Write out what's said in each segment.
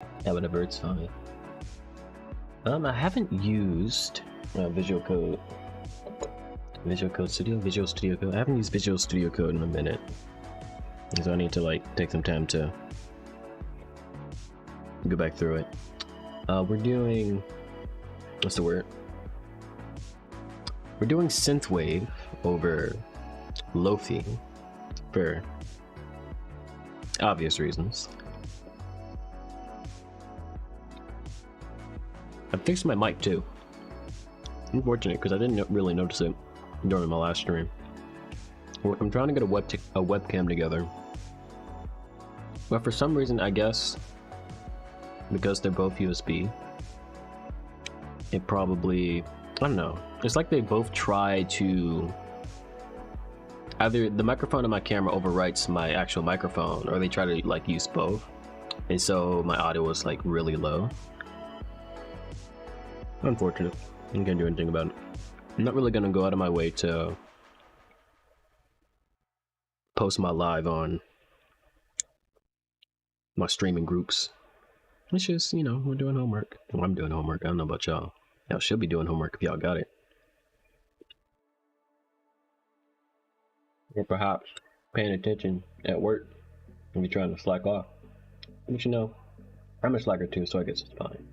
Yeah, whatever, it's fine. I haven't used Visual Code Studio, Visual Studio Code. I haven't used Visual Studio Code in a minute, so I need to like take some time to go back through it. We're doing, what's the word? We're doing synthwave over Lo-fi for obvious reasons. I fixed my mic too. Unfortunate, because I didn't really notice it during my last stream. I'm trying to get a webcam together, but for some reason, I guess because they're both USB, it probably, I don't know. It's like they both try to, either the microphone in my camera overwrites my actual microphone, or they try to like use both, and so my audio was like really low. Unfortunate. I can't do anything about it. I'm not really gonna go out of my way to post my live on my streaming groups. It's just, you know, we're doing homework. Well, I'm doing homework. I don't know about y'all. Y'all should be doing homework if y'all got it. Or perhaps paying attention at work and be trying to slack off. But you know, I'm a slacker too, so I guess it's fine.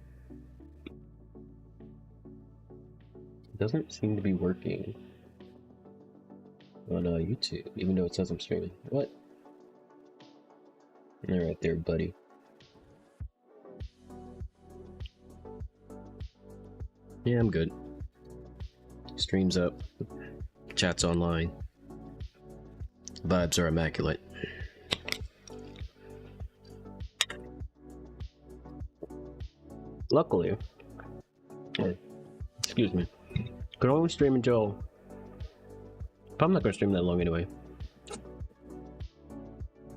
It doesn't seem to be working on YouTube, even though it says I'm streaming. What? Alright there, buddy. Yeah, I'm good. Stream's up. Chat's online. Vibes are immaculate. Luckily, excuse me, could only stream until, I'm not gonna stream that long anyway.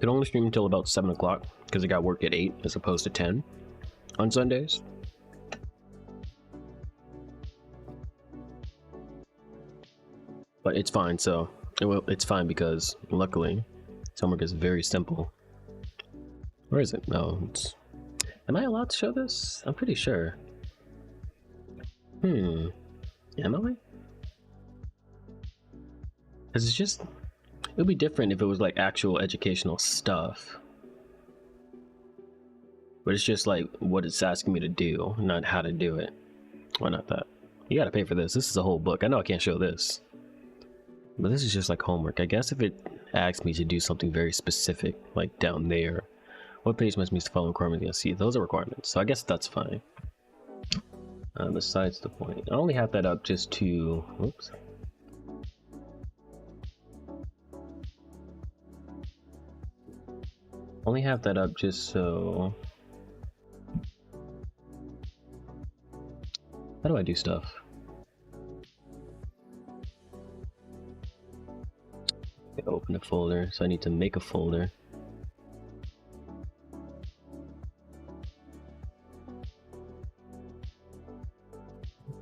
Could only stream until about 7 o'clock because I got work at 8 as opposed to 10 on Sundays. But it's fine, so it's fine because luckily homework is very simple. Where is it? No, it's, am I allowed to show this? I'm pretty sure. Am I? Because it's just, it would be different if it was like actual educational stuff. But it's just like what it's asking me to do, not how to do it. Why not that? You gotta pay for this. This is a whole book. I know I can't show this. But this is just like homework. I guess if it asks me to do something very specific, like down there, what page must meet the following requirements? Yeah, see, those are requirements. So I guess that's fine. Besides the point, I only have that up just to, oops. Only have that up just so. How do I do stuff? Open a folder, so I need to make a folder.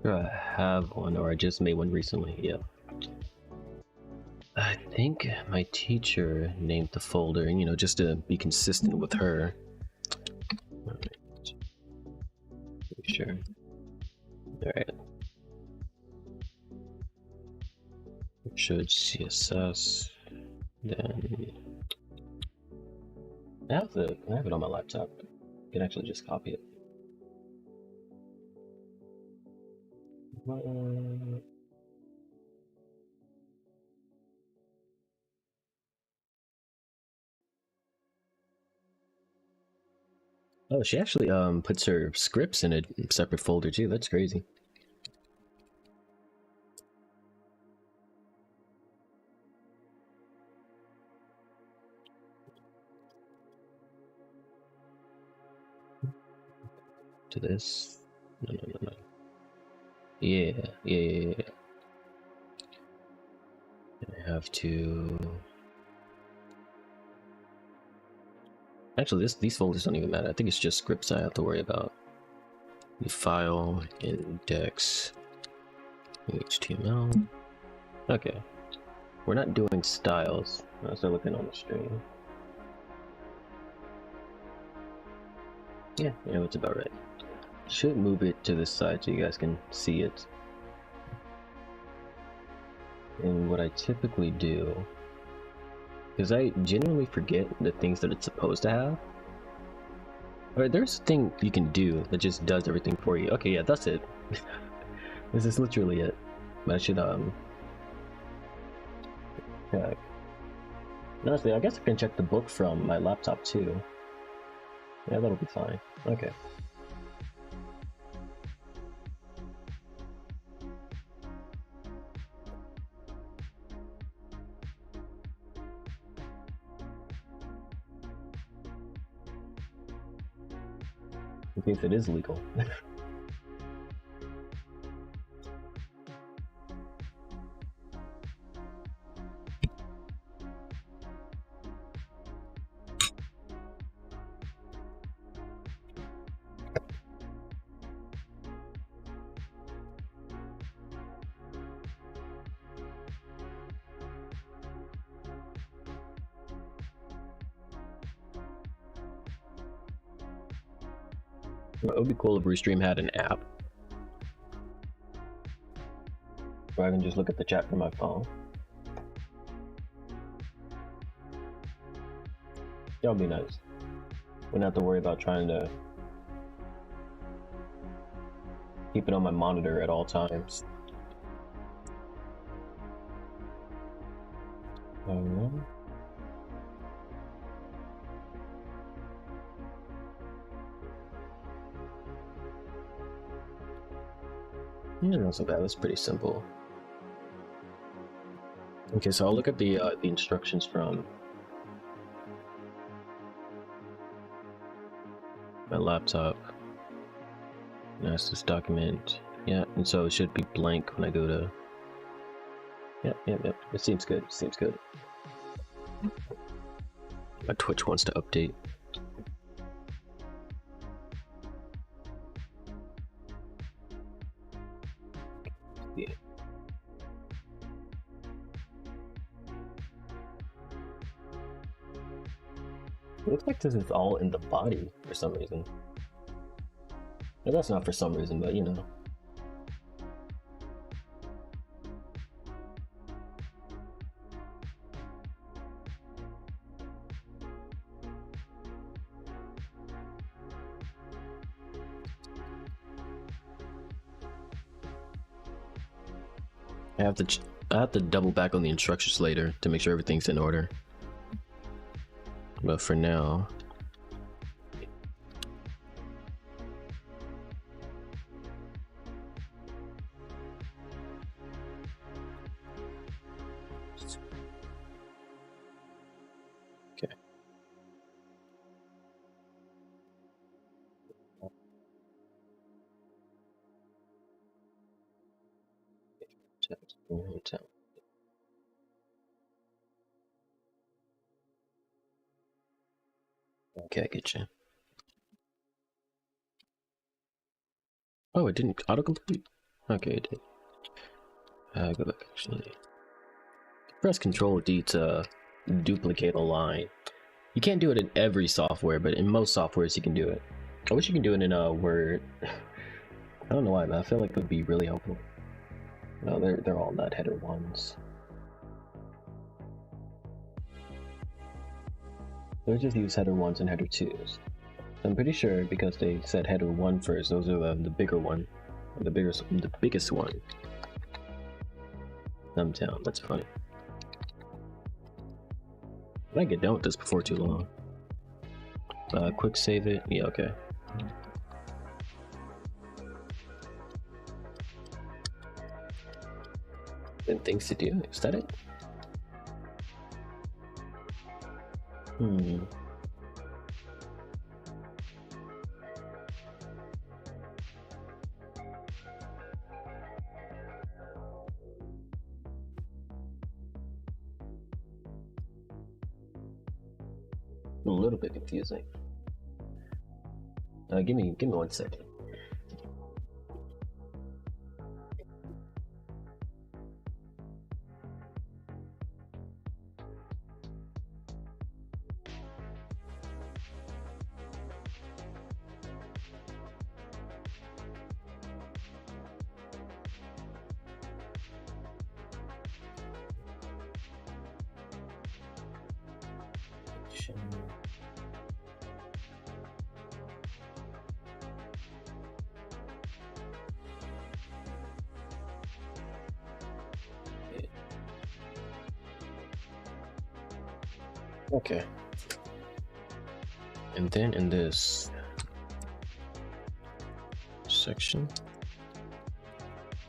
I have one, or I just made one recently. Yeah. I think my teacher named the folder, you know, just to be consistent with her. Alright. Sure. Alright. Should CSS. Then I have it on my laptop. I can actually just copy it. Oh, she actually puts her scripts in a separate folder too. That's crazy. To this. No. Yeah. I have to. Actually, these folders don't even matter. I think it's just scripts I have to worry about. The file, index, HTML. Okay. We're not doing styles. I was looking on the screen. Yeah, that's about right. Should move it to this side so you guys can see it. And what I typically do, because I genuinely forget the things that it's supposed to have. Alright, there's a thing you can do that just does everything for you. Okay, yeah, that's it. This is literally it. But I should, yeah. Honestly, I guess I can check the book from my laptop too. Yeah, that'll be fine. Okay. In case it is legal. It would be cool if Restream had an app where I can just look at the chat from my phone. That would be nice. Wouldn't have to worry about trying to keep it on my monitor at all times. Yeah, not so bad. That's pretty simple. Okay, so I'll look at the instructions from my laptop. That's this document. Yeah, and so it should be blank when I go to. Yep. It seems good. Seems good. My Twitch wants to update. Yeah. It looks like this is all in the body for some reason. No, that's not for some reason, but you know. I have to double back on the instructions later to make sure everything's in order. But for now, okay. Okay, I get you. Oh, it didn't autocomplete? Okay, it did. Go back actually. Press Control D to duplicate a line. You can't do it in every software, but in most softwares you can do it. I wish you can do it in Word. I don't know why, but I feel like it would be really helpful. No, they're all not header ones. They'll just use header ones and header twos. I'm pretty sure because they said header one first, those are the bigger one, the biggest one. Thumbtail, that's funny. I might get done with this before too long. Quick save it. Yeah, okay. And things to do. Is that it? A little bit confusing. Give me 1 second. section. Okay. And then in this section,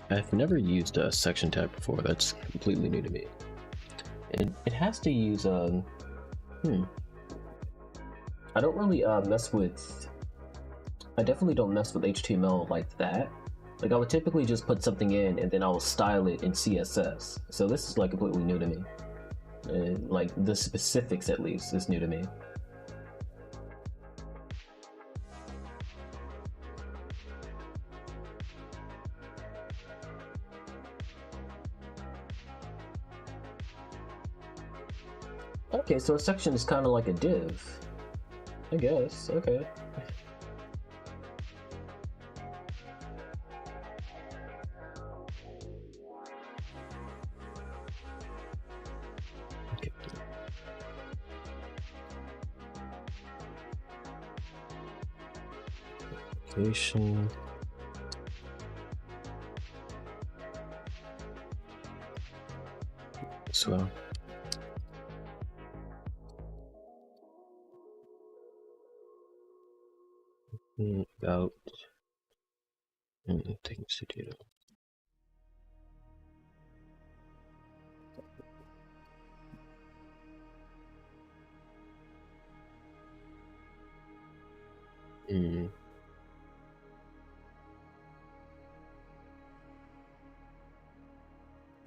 I've never used a section tag before. That's completely new to me. And it has to use I don't really mess with. I definitely don't mess with HTML like that. Like, I would typically just put something in and then I will style it in CSS. So this is like completely new to me. And like the specifics, at least, is new to me. Okay, so a section is kind of like a div, I guess. Okay. Okay. Application. So. About things to do.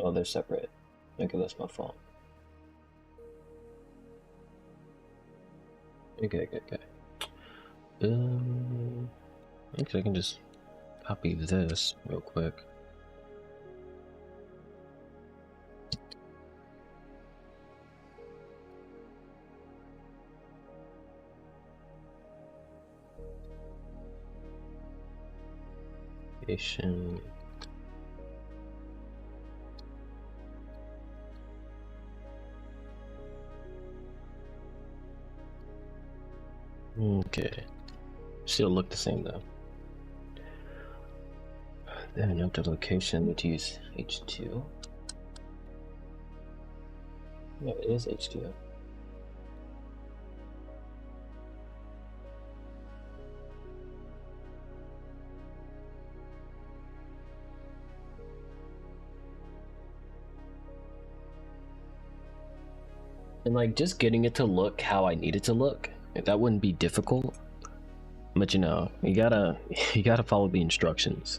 Oh, they're separate. Okay, that's my fault. Okay. I think I can just copy this real quick. Application. Okay. Still look the same though. Then up to location, let's use H2. Yeah, it is H2. And like just getting it to look how I need it to look, that wouldn't be difficult. But you know, you gotta follow the instructions.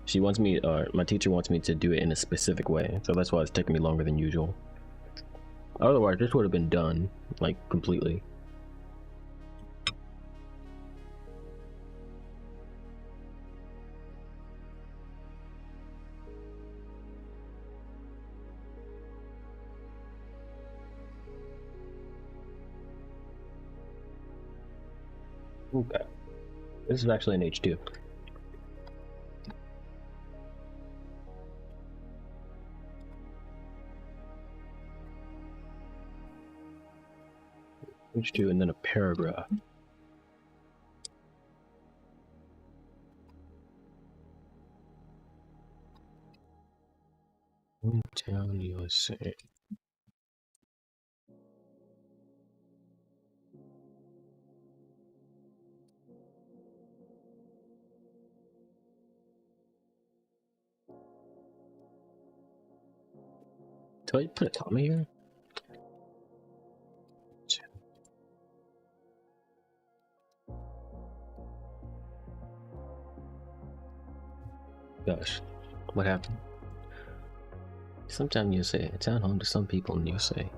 She wants me, my teacher wants me to do it in a specific way, so that's why it's taking me longer than usual. Otherwise, this would have been done, like, completely. Okay. This is actually an H2. H2 and then a paragraph. Hometown USA. Do I put a comma here? Gosh, what happened? Sometime USA. It's at home to some people in USA.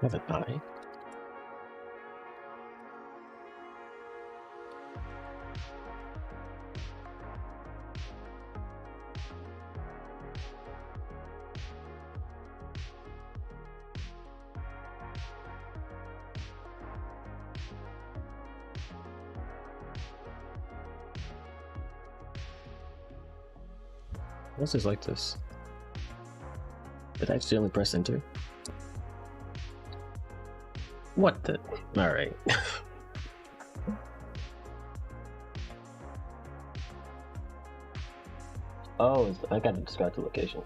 Have an eye? This is like this. Did I accidentally press enter? What the? Alright. Oh, I got to describe the location.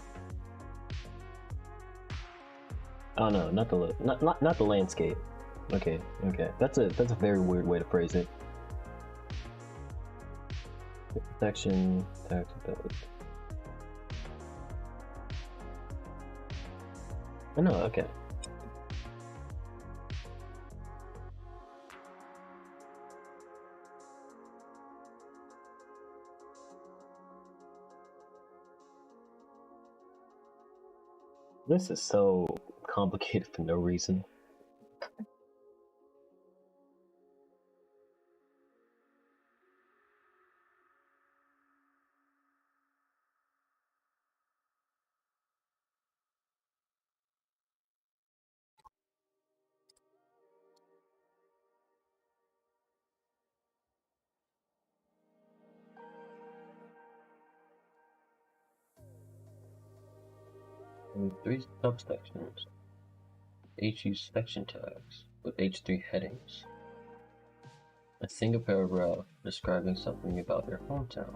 Oh no, not the landscape. Okay, okay. That's a very weird way to phrase it. Section, text, oh no, okay. This is so complicated for no reason. And 3 subsections. Each use section tags with H3 headings. A single paragraph describing something about your hometown.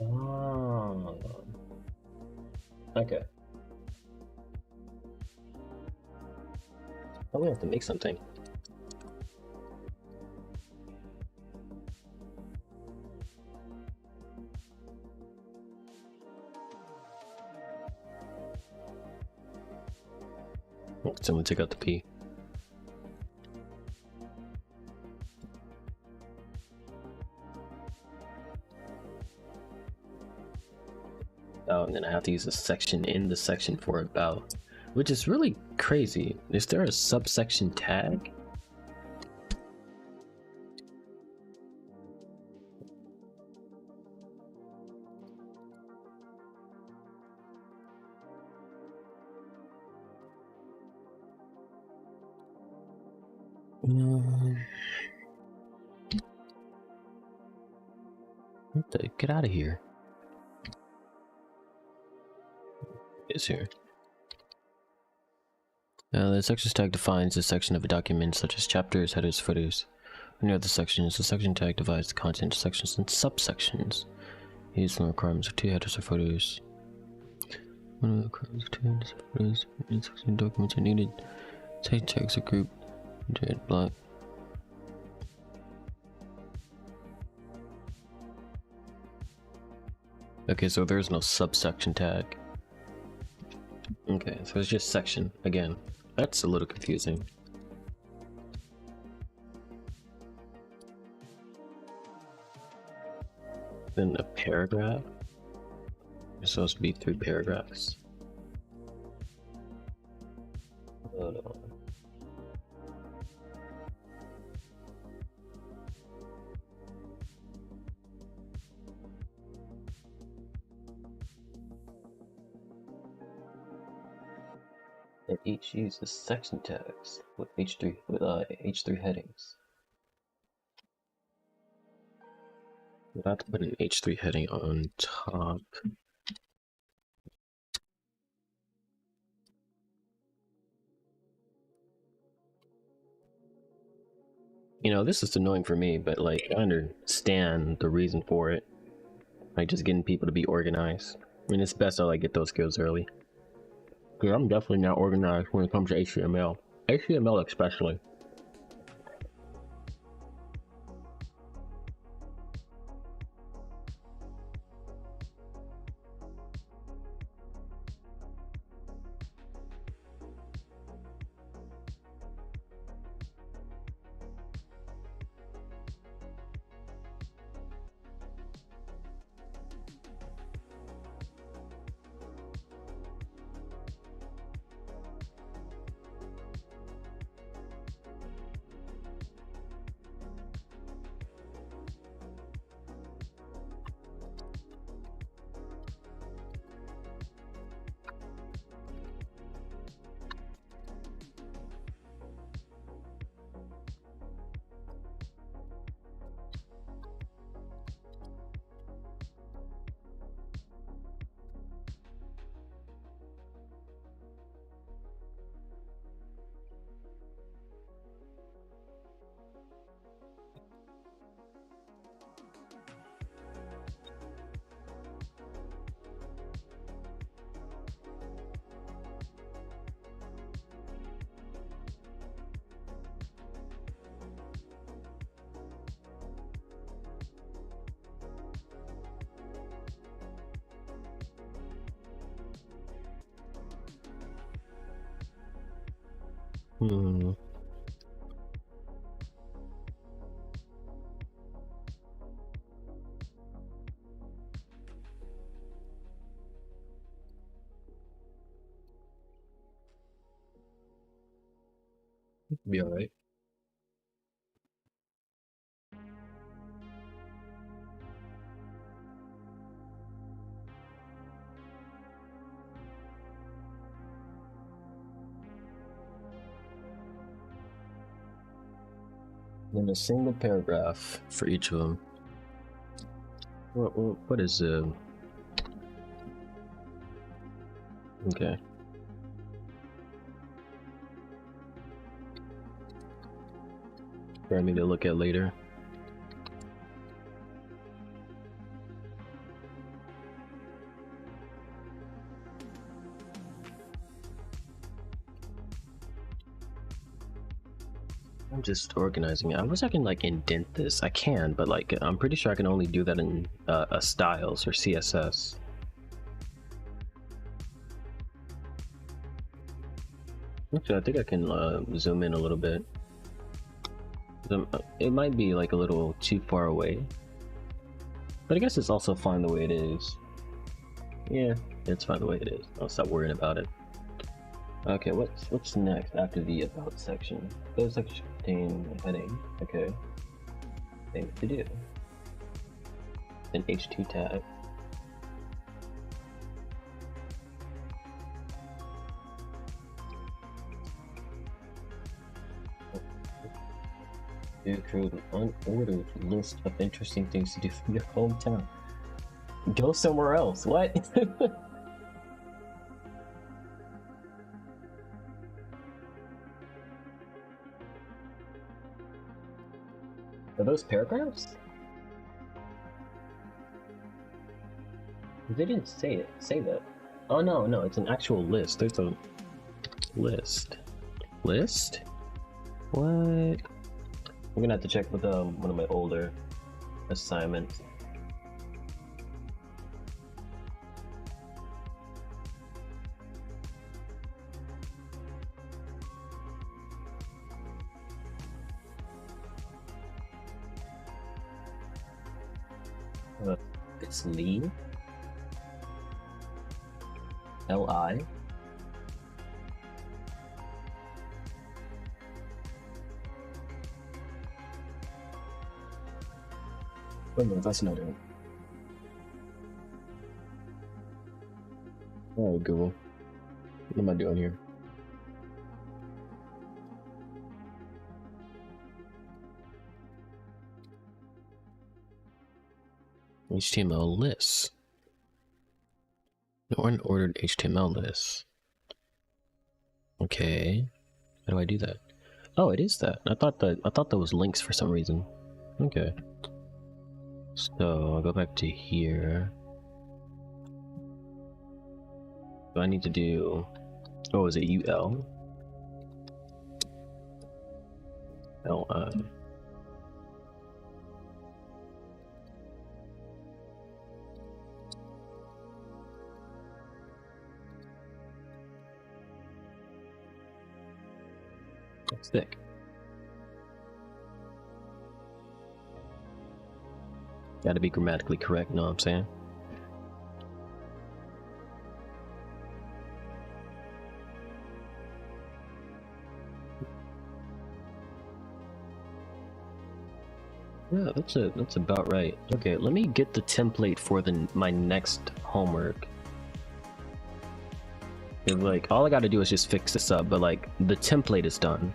Oh. Okay. Oh, we have to make something. Someone took out the P. Oh, and then I have to use a section in the section for about, which is really crazy. Is there a subsection tag? What the? Get out of here. It's here. The section tag defines a section of a document, such as chapters, headers, footers. Any other sections, the section tag divides the content into sections and subsections. Use the requirements of 2 headers or footers. One of the requirements of 2 headers or footers. Any section documents are needed. Tag tags are grouped into a block. Okay, so there's no subsection tag. Okay, so it's just section again. That's a little confusing. Then a paragraph. It's supposed to be 3 paragraphs. Hold on. And each uses section tags with H3 headings. We'll have to put an H3 heading on top. You know, this is annoying for me, but like, I understand the reason for it. Like, just getting people to be organized. I mean, it's best I like get those skills early. Because I'm definitely not organized when it comes to HTML. HTML especially. Hmm. Be alright. In a single paragraph for each of them. What is okay. For me to look at later. I'm just organizing it. I wish I can like indent this. I can, but like I'm pretty sure I can only do that in a styles or CSS. Actually, I think I can zoom in a little bit. It might be like a little too far away, but I guess it's also fine the way it is. Yeah, it's fine the way it is. I'll stop worrying about it. Okay, what's next after the about section? Those sections contain a heading. Okay. Thing to do. An H2 tag. You create an unordered list of interesting things to do from your hometown. Go somewhere else. What? Are those paragraphs? They didn't say that. Oh no, it's an actual list. There's a list. List? What? I'm gonna have to check with one of my older assignments. It's Lee. L-I. Wait a minute, that's not it. Oh, Google. What am I doing here? HTML lists. Unordered HTML lists. Okay. How do I do that? Oh, it is that. I thought that was links for some reason. Okay. So I'll go back to here. Do I need to do? Oh, is it UL? LI. That's thick. Gotta be grammatically correct, know what I'm saying? Yeah, that's about right. Okay, let me get the template for my next homework. Like, all I gotta do is just fix this up, but like, the template is done.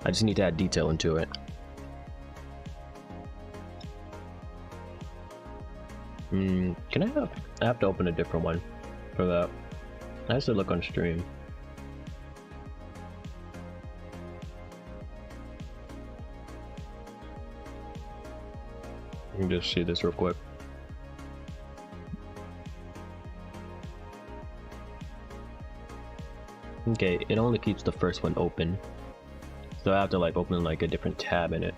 I just need to add detail into it. Can I have to open a different one for that. I have to look on stream. You can just see this real quick. Okay, it only keeps the first one open. So I have to like open like a different tab in it.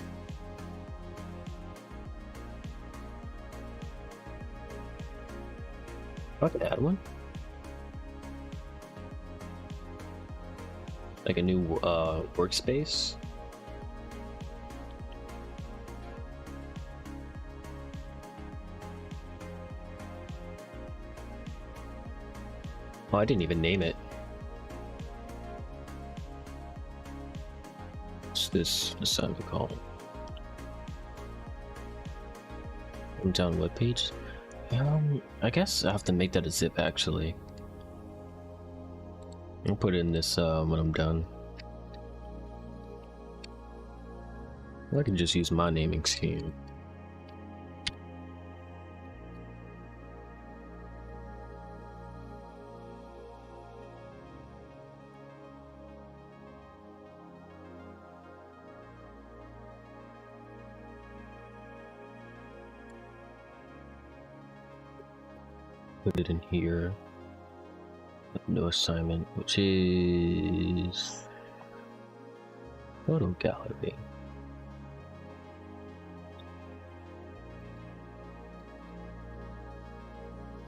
I can add one. like a new workspace. Oh, I didn't even name it. What's this assignment called? Hometown webpage? I guess I have to make that a zip actually. I'll put it in this when I'm done. I can just use my naming scheme. Put it in here. No assignment, which is photo gallery.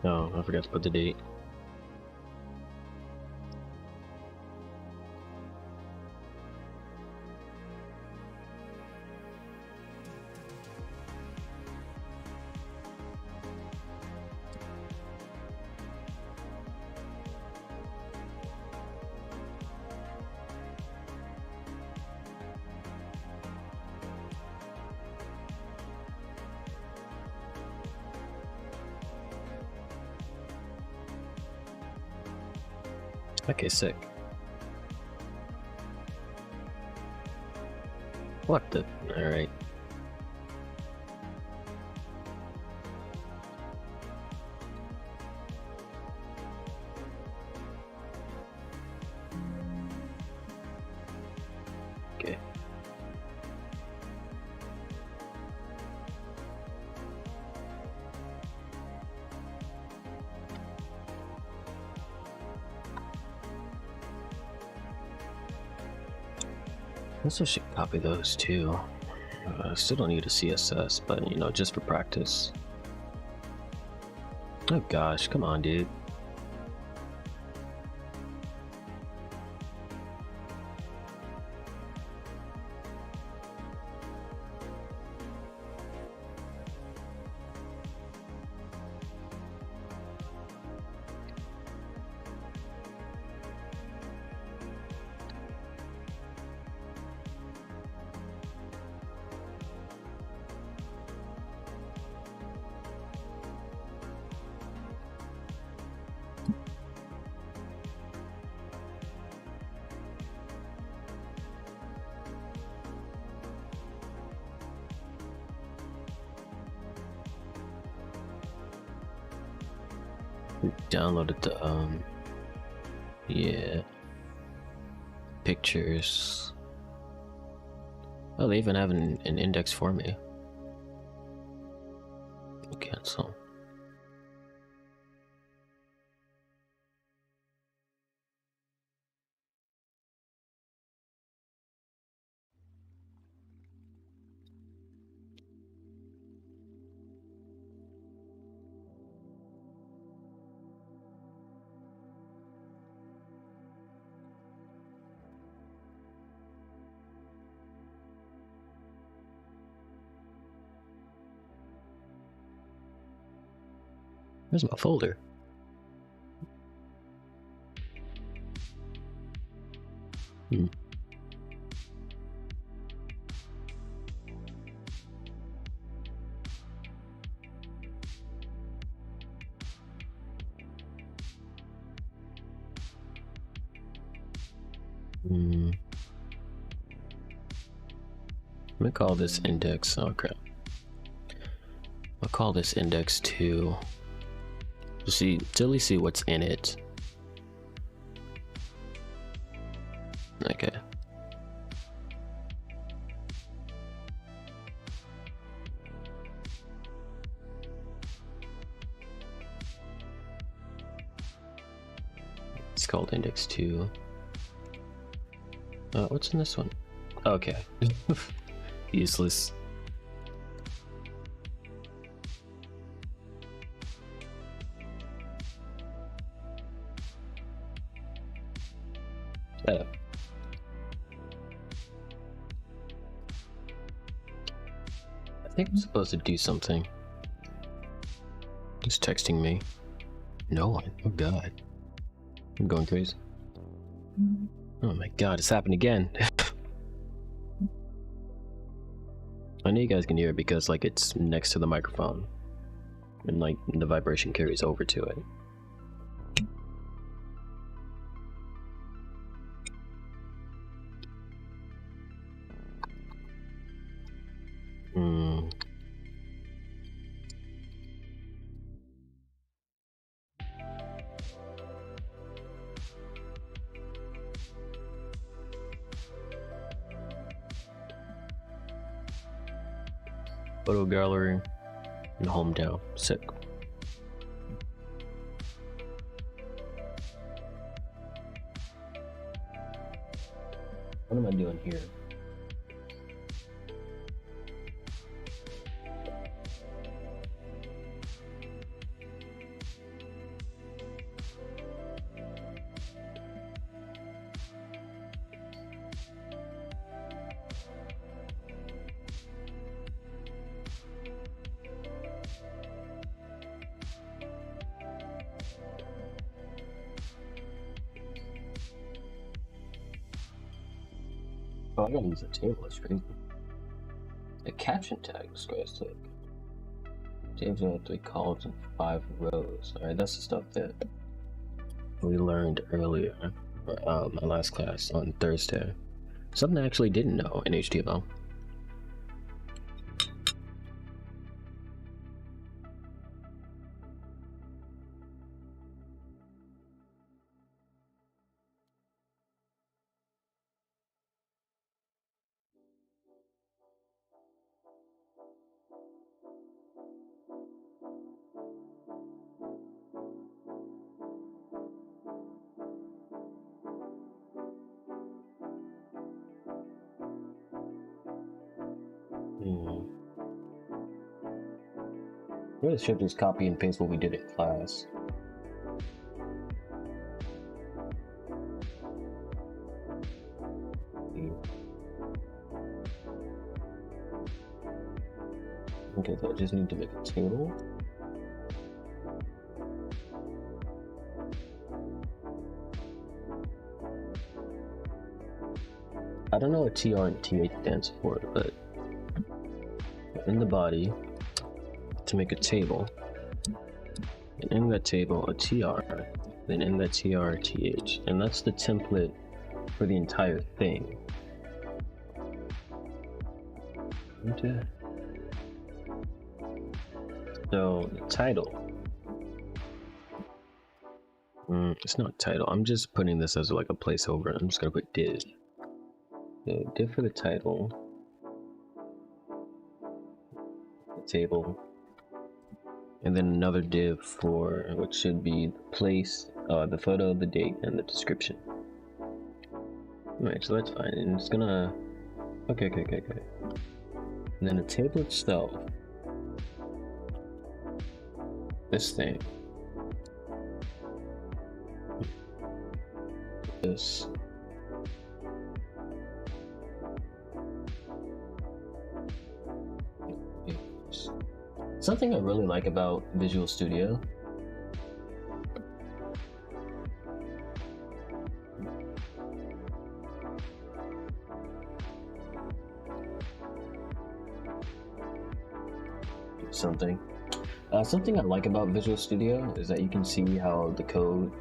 Oh, I forgot to put the date. Okay, sick. What the? Alright. Okay. Also should copy those too. I still don't need a CSS, but you know, just for practice. Oh gosh, come on, dude. Downloaded the yeah, pictures. Oh, they even have an index for me. Cancel. Where's my folder? Hmm. Hmm. Let me call this index. Oh crap. I'll call this index 2. To at least see what's in it. Okay. It's called index 2. What's in this one? Okay. Useless. think I'm supposed to do something. He's texting me. No one. Oh god. I'm going crazy. Oh my god, it's happened again. I know you guys can hear it because like it's next to the microphone. And like the vibration carries over to it. Photo gallery and hometown. Sick. What am I doing here? Oh, I gotta use a table, that's crazy. The caption tag is crazy. Tables have 3 columns and 5 rows. Alright, that's the stuff that we learned earlier, my last class on Thursday. Something I actually didn't know in HTML. I really should just copy and paste what we did in class. Okay, so I just need to make a table. I don't know what TR and TH stands for, but in the body, to make a table, and in that table a TR, then in that TR TH, and that's the template for the entire thing. Okay. So the title, it's not title, I'm just putting this as like a placeholder. I'm just gonna put div. So div for the title, the table, and then another div for what should be the place, the photo, the date, and the description. Alright, so that's fine, and it's gonna, okay. And then the table itself, this thing, this, something I really like about Visual Studio something I like about Visual Studio is that you can see how the code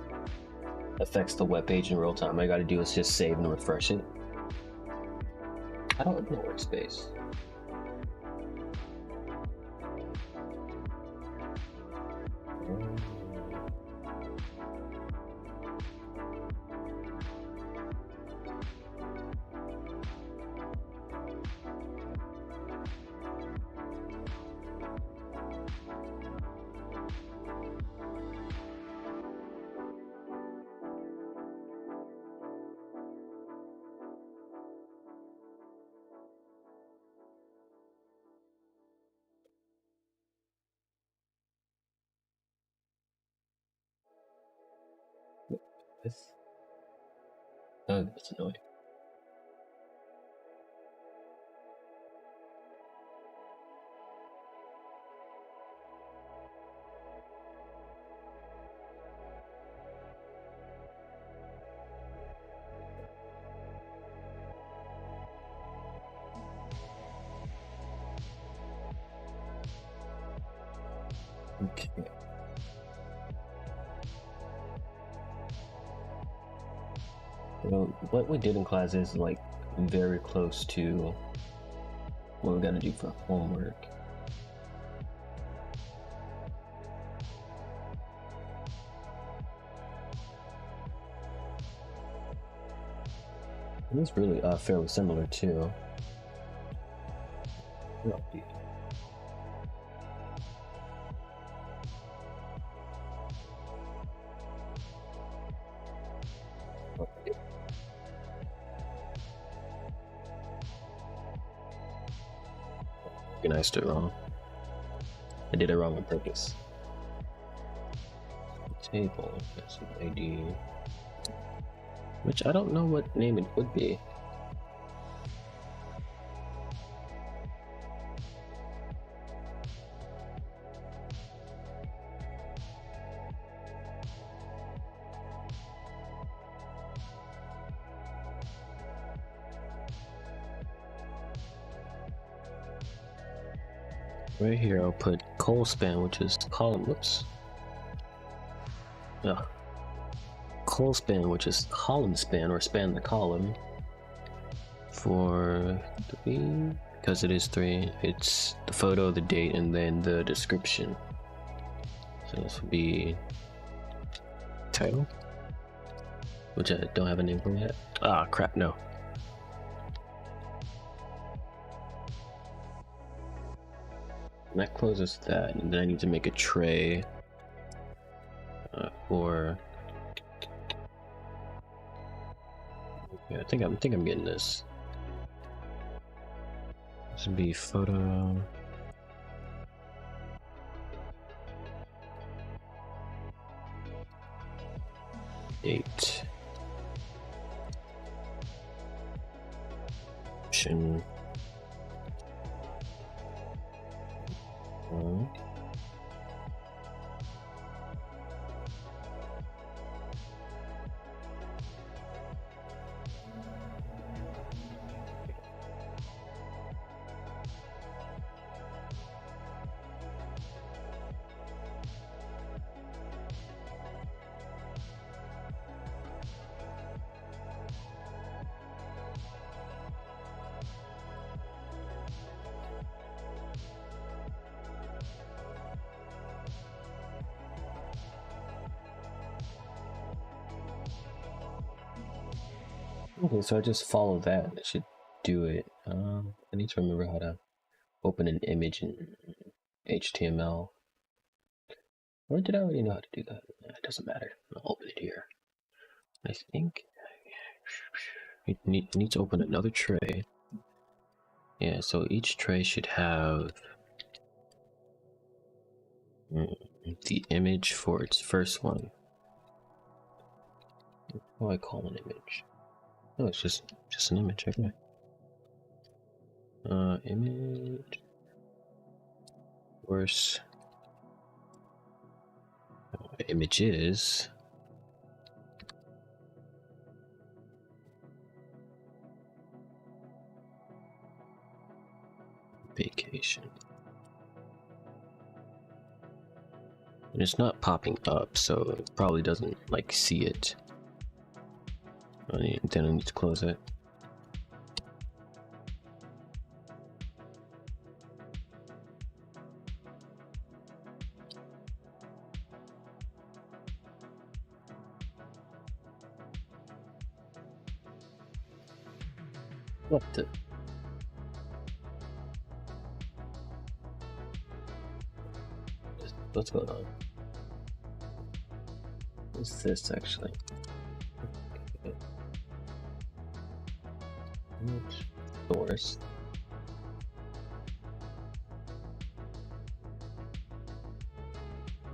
affects the web page in real time. All I gotta do is just save and refresh it. I don't open a workspace. Oh, that's annoying. Okay. Well, what we did in class is like very close to what we gotta do for homework. It was really fairly similar too. Organized it wrong. I did it wrong on purpose. Table, that's an ID. Which I don't know what name it would be. Right here, I'll put col span, which is column. Whoops. Yeah. Col span, which is column span, or span the column. For 3, because it is 3, it's the photo, the date, and then the description. So this would be title, which I don't have a name for yet. Ah, crap, no. And that closes that, and then I need to make a tray for. Yeah, I think I'm getting this. This would be photo. Date. Option. Okay, so I just follow that. I should do it. I need to remember how to open an image in HTML. Or did I already know how to do that? It doesn't matter. I'll open it here. I think it needs to open another tray. Yeah, so each tray should have the image for its first one. What do I call an image? No, it's just an image. Okay. Image. Worse. Images. Vacation. And it's not popping up, so it probably doesn't like see it. Then I need to close it. What the? What's going on? What's this actually? Okay. Source.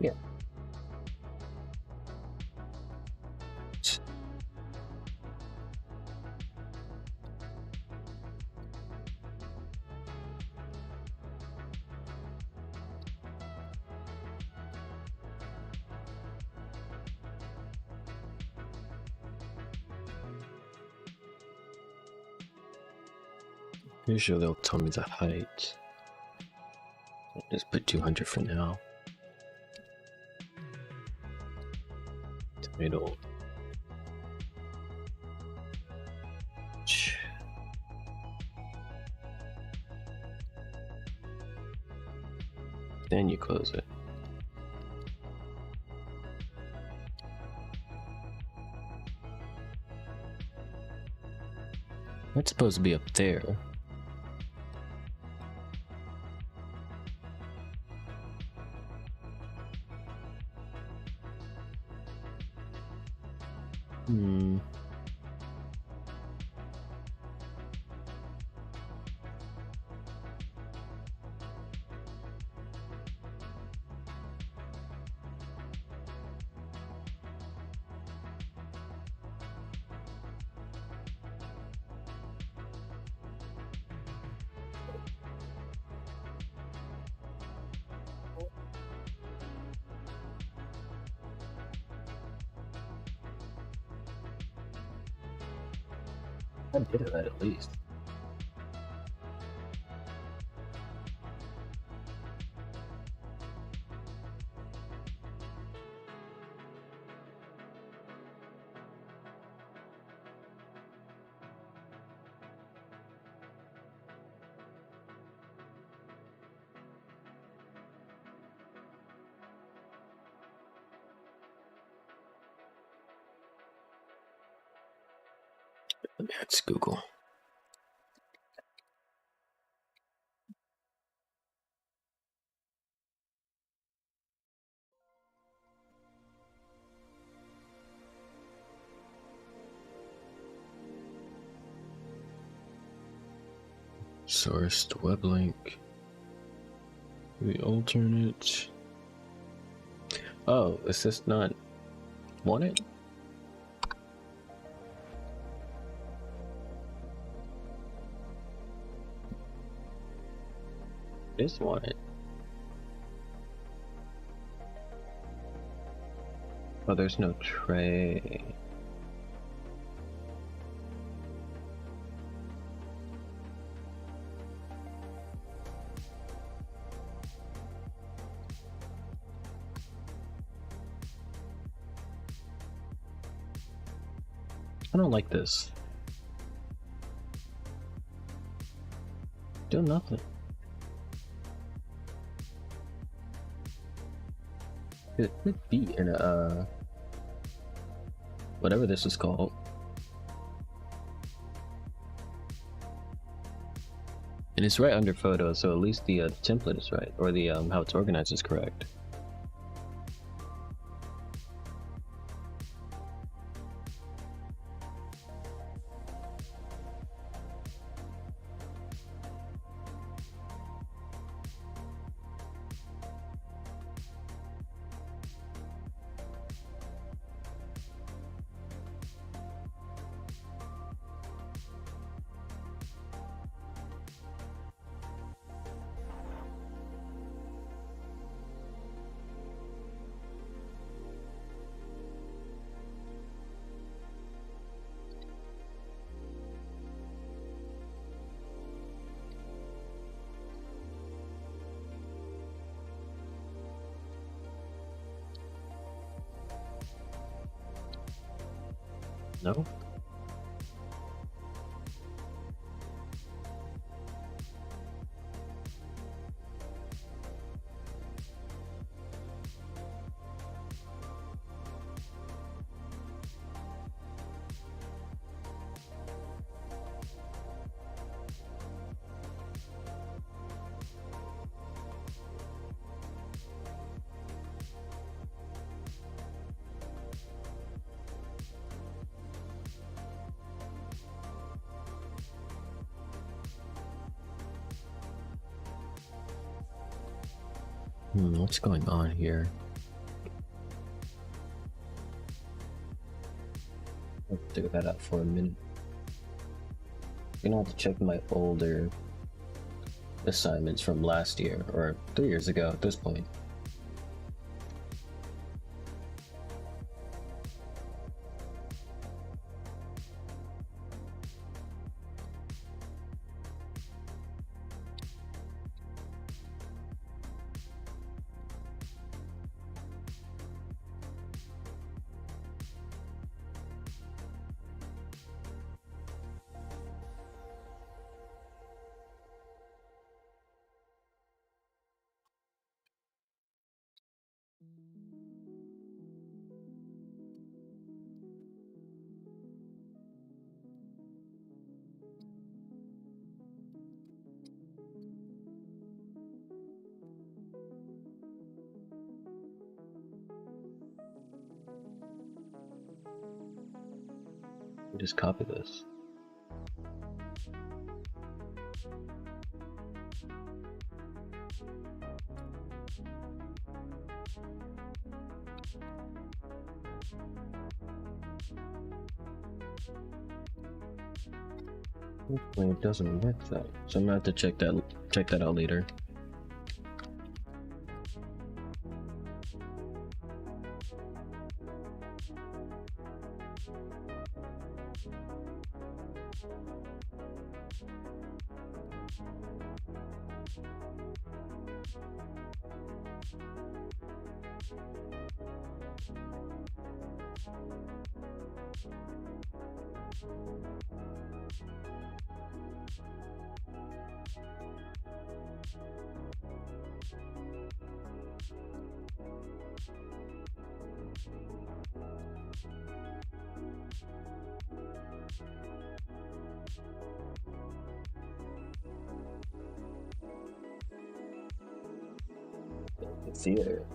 Yeah. Usually they'll tell me the height. I'll just put 200 for now. Middle. Then you close it. That's supposed to be up there. I did that at least. That's Google. Sourced web link. The alternate. Oh, is this not wanted? It is wanted. Oh, there's no tray. I don't like this. Do nothing. It could be in a whatever this is called. And it's right under photos, so at least the template is right, or the how it's organized is correct. No? What's going on here? I'll figure that out for a minute. I'm gonna have to check my older assignments from last year, or 3 years ago at this point. Just copy this. Hopefully it doesn't work that. So I'm gonna have to check that out later. Let's see it.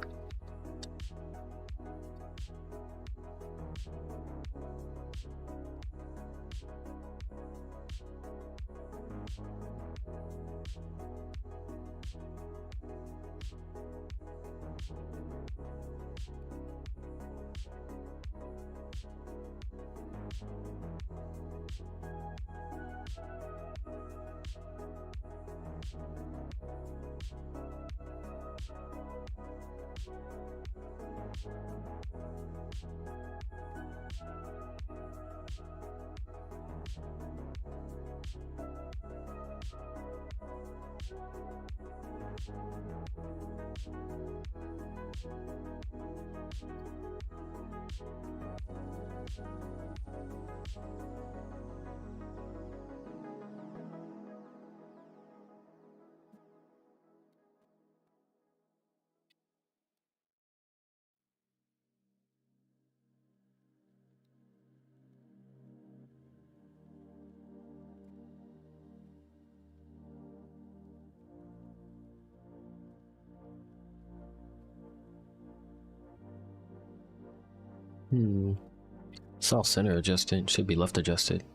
It's all center adjusted. Should be left adjusted.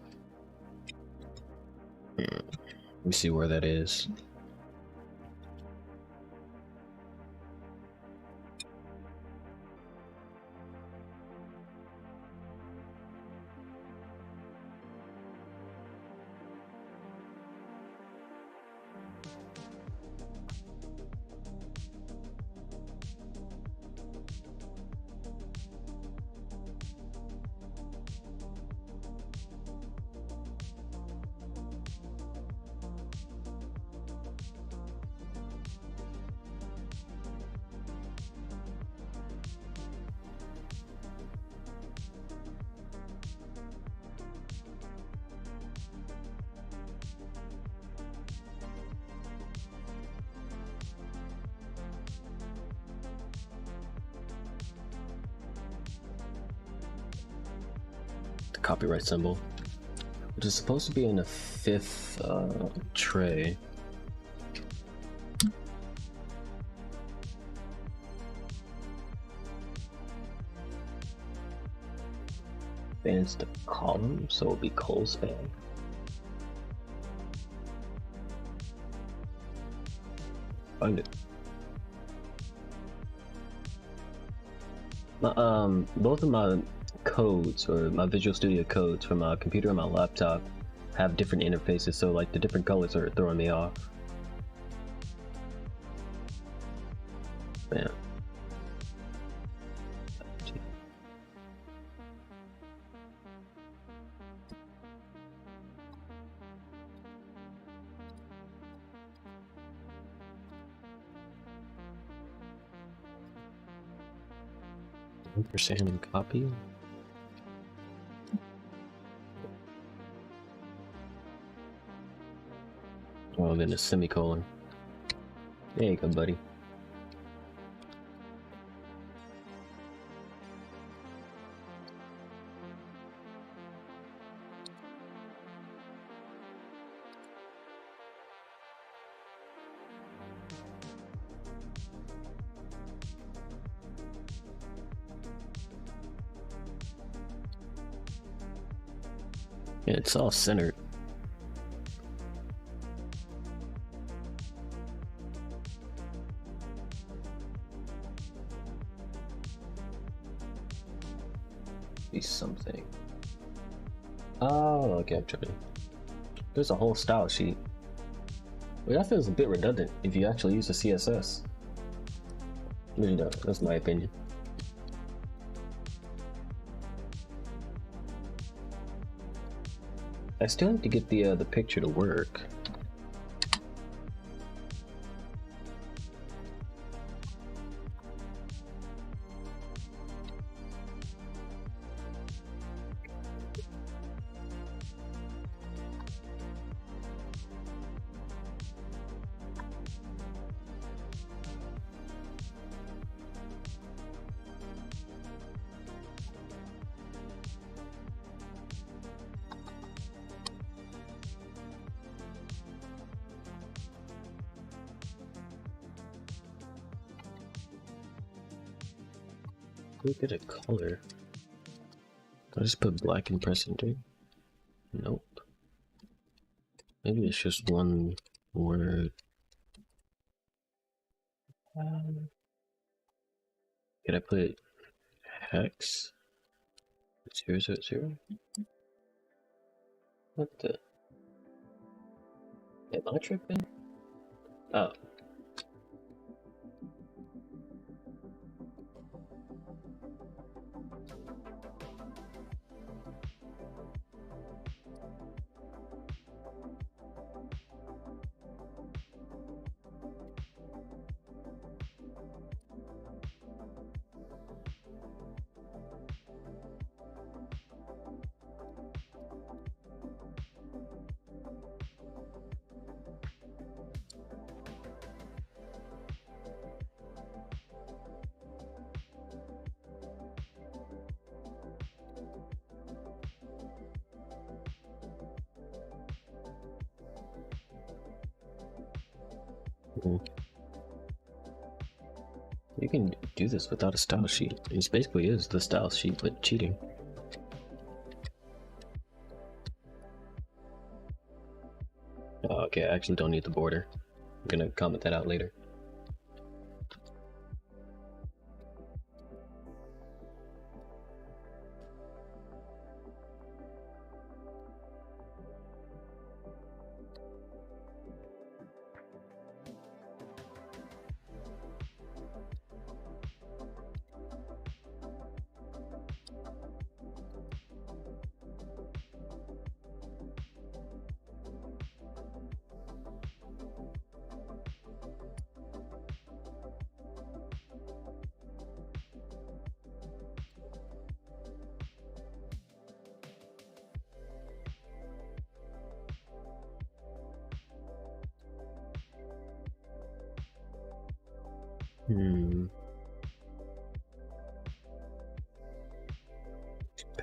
Let me see where that is. Copyright symbol, which is supposed to be in the 5th tray. Spans the column, so it'll be col span. Find it. Both of my codes, or my Visual Studio codes from my computer and my laptop, have different interfaces, so like the different colors are throwing me off. Man. % copy. Oh, then a semicolon. There you go, buddy. Yeah, it's all centered. Be something. Oh, okay, I'm tripping. There's a whole style sheet. Well, that feels a bit redundant if you actually use the CSS. But you know, that's my opinion. I still need to get the picture to work. Look at a color. I just put black and press enter. Nope. Maybe it's just one word. Can I put hex 000? What the? Am I tripping? Oh. You can do this without a style sheet. It basically is the style sheet, but cheating. Oh, okay, I actually don't need the border. I'm gonna comment that out later.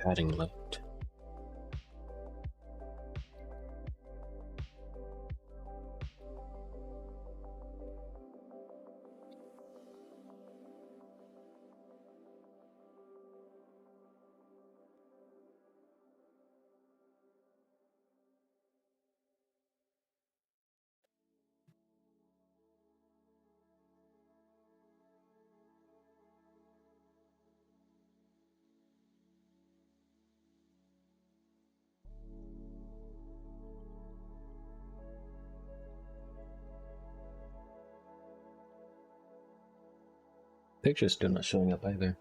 Padding left. Picture's still not showing up either.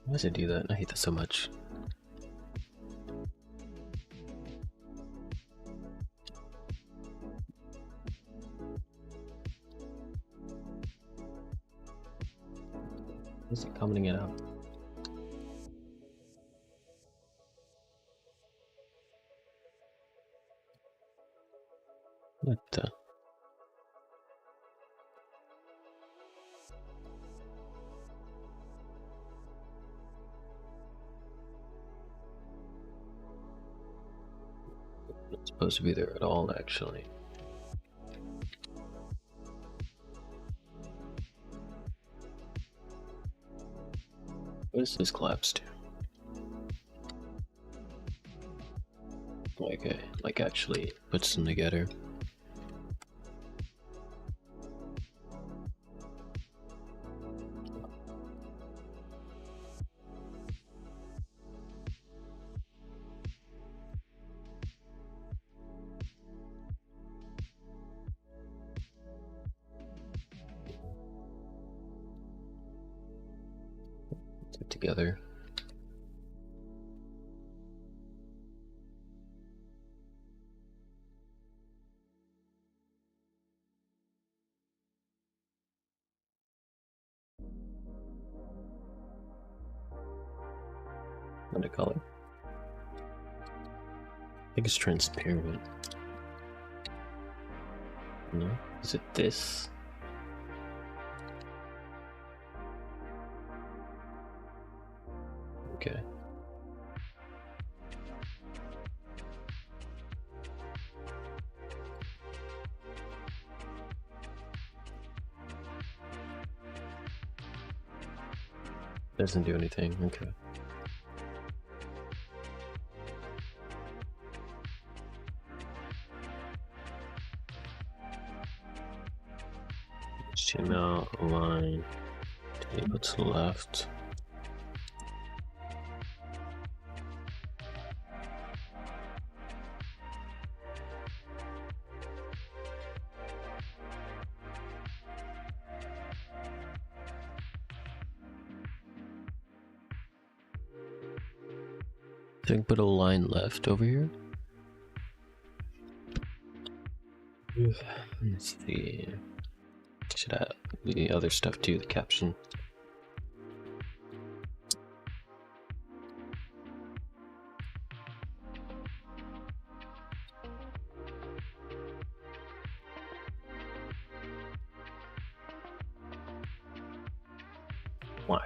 Why does it do that? I hate that so much. Is it commenting it out? the... It's supposed to be there at all, actually. What does this collapse to? Like actually puts them together. Together. What do I call it? I think it's transparent. No? Is it this? Okay. Doesn't do anything, okay. HTML align table to the left. I think put a line left over here. Let's see. Should add the other stuff too, the caption. Why?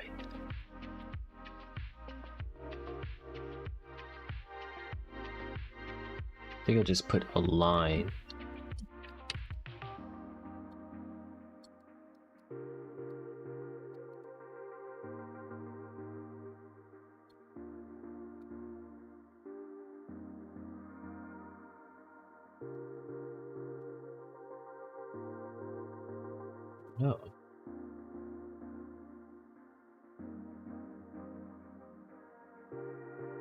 I think I just put a line. No.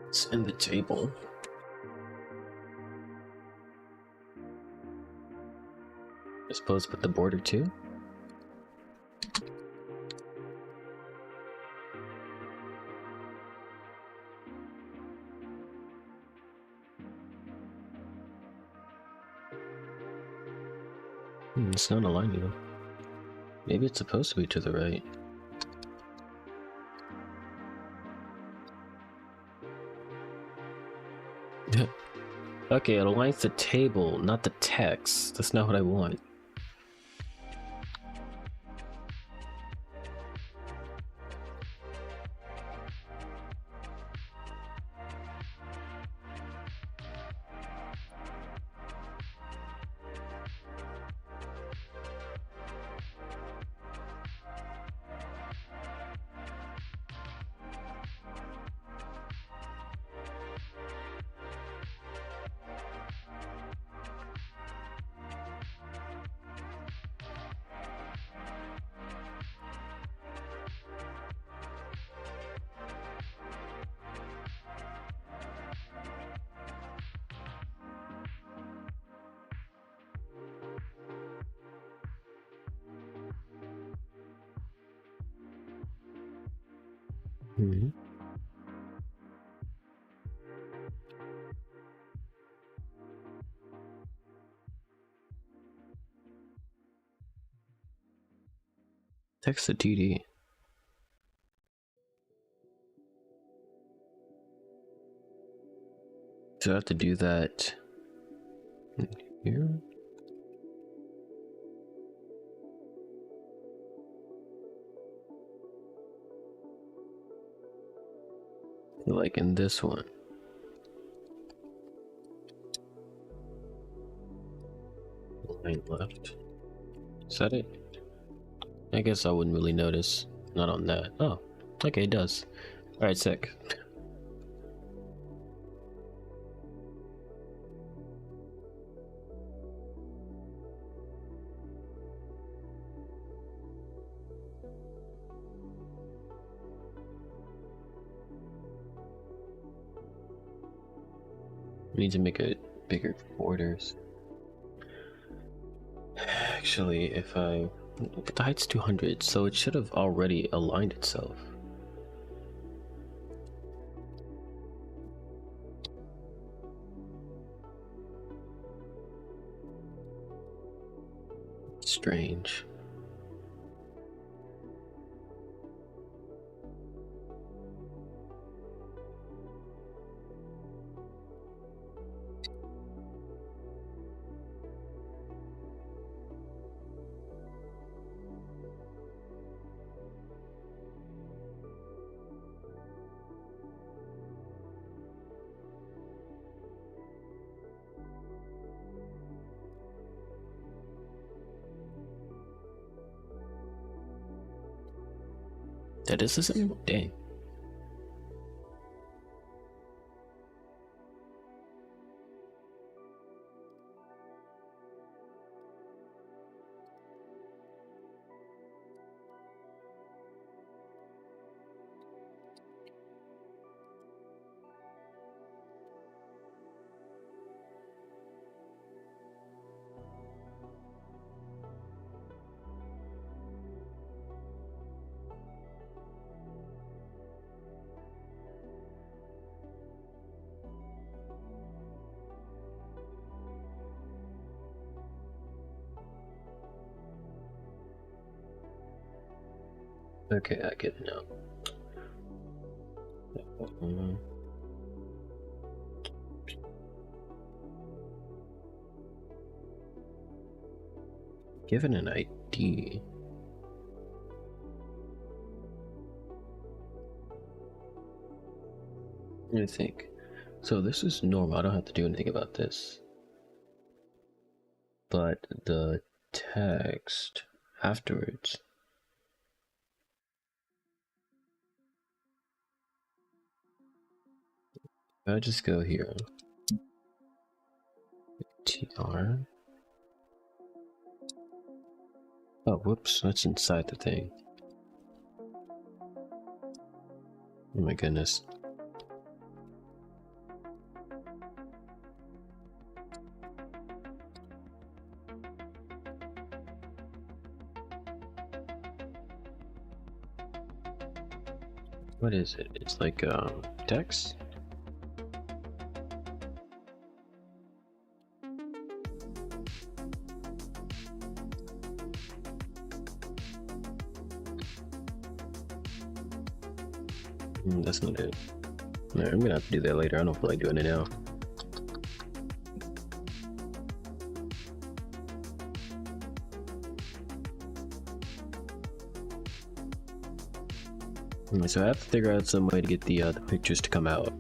It's in the table. I suppose put the border too? It's not aligning though. Maybe it's supposed to be to the right. Okay, it aligns the table, not the text. That's not what I want. Mm-hmm. Text the TD. Do I have to do that here? Like in this one. Line left. Is that it? I guess I wouldn't really notice. Not on that. Oh, okay, it does. Alright, sick. We need to make it bigger borders. Actually, if I... But the height's 200, so it should have already aligned itself. Strange. That is the same? Dang. Okay, I get it now. Given an ID. Let me think. So this is normal, I don't have to do anything about this. But the text afterwards. I'll just go here. TR. Oh, whoops, that's inside the thing. Oh my goodness. What is it? It's like text? That's not it. Alright, I'm gonna have to do that later. I don't feel like doing it now. So I have to figure out some way to get the pictures to come out.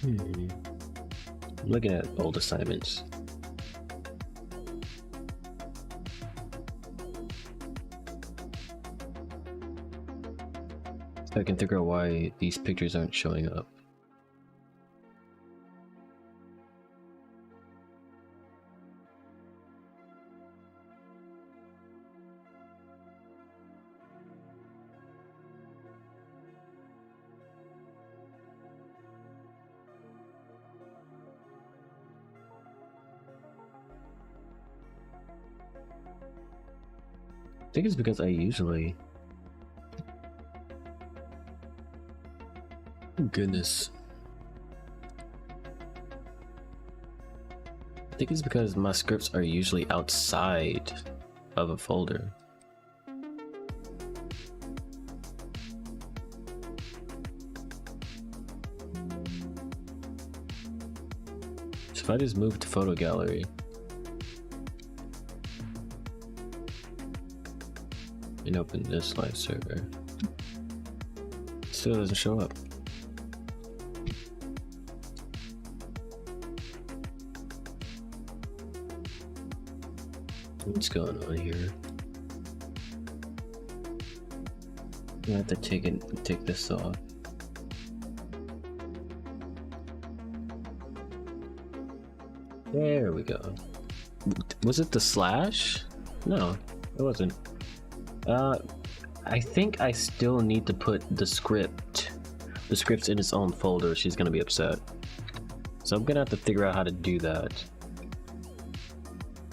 I'm looking at old assignments. So I can figure out why these pictures aren't showing up. I think it's because I usually... Goodness. I think it's because my scripts are usually outside of a folder. So if I just move to photo gallery, and open this live server, it still doesn't show up. What's going on here? I have to take this off. There we go. Was it the slash? No, it wasn't. I think I still need to put the script's in its own folder. She's gonna be upset. So I'm gonna have to figure out how to do that.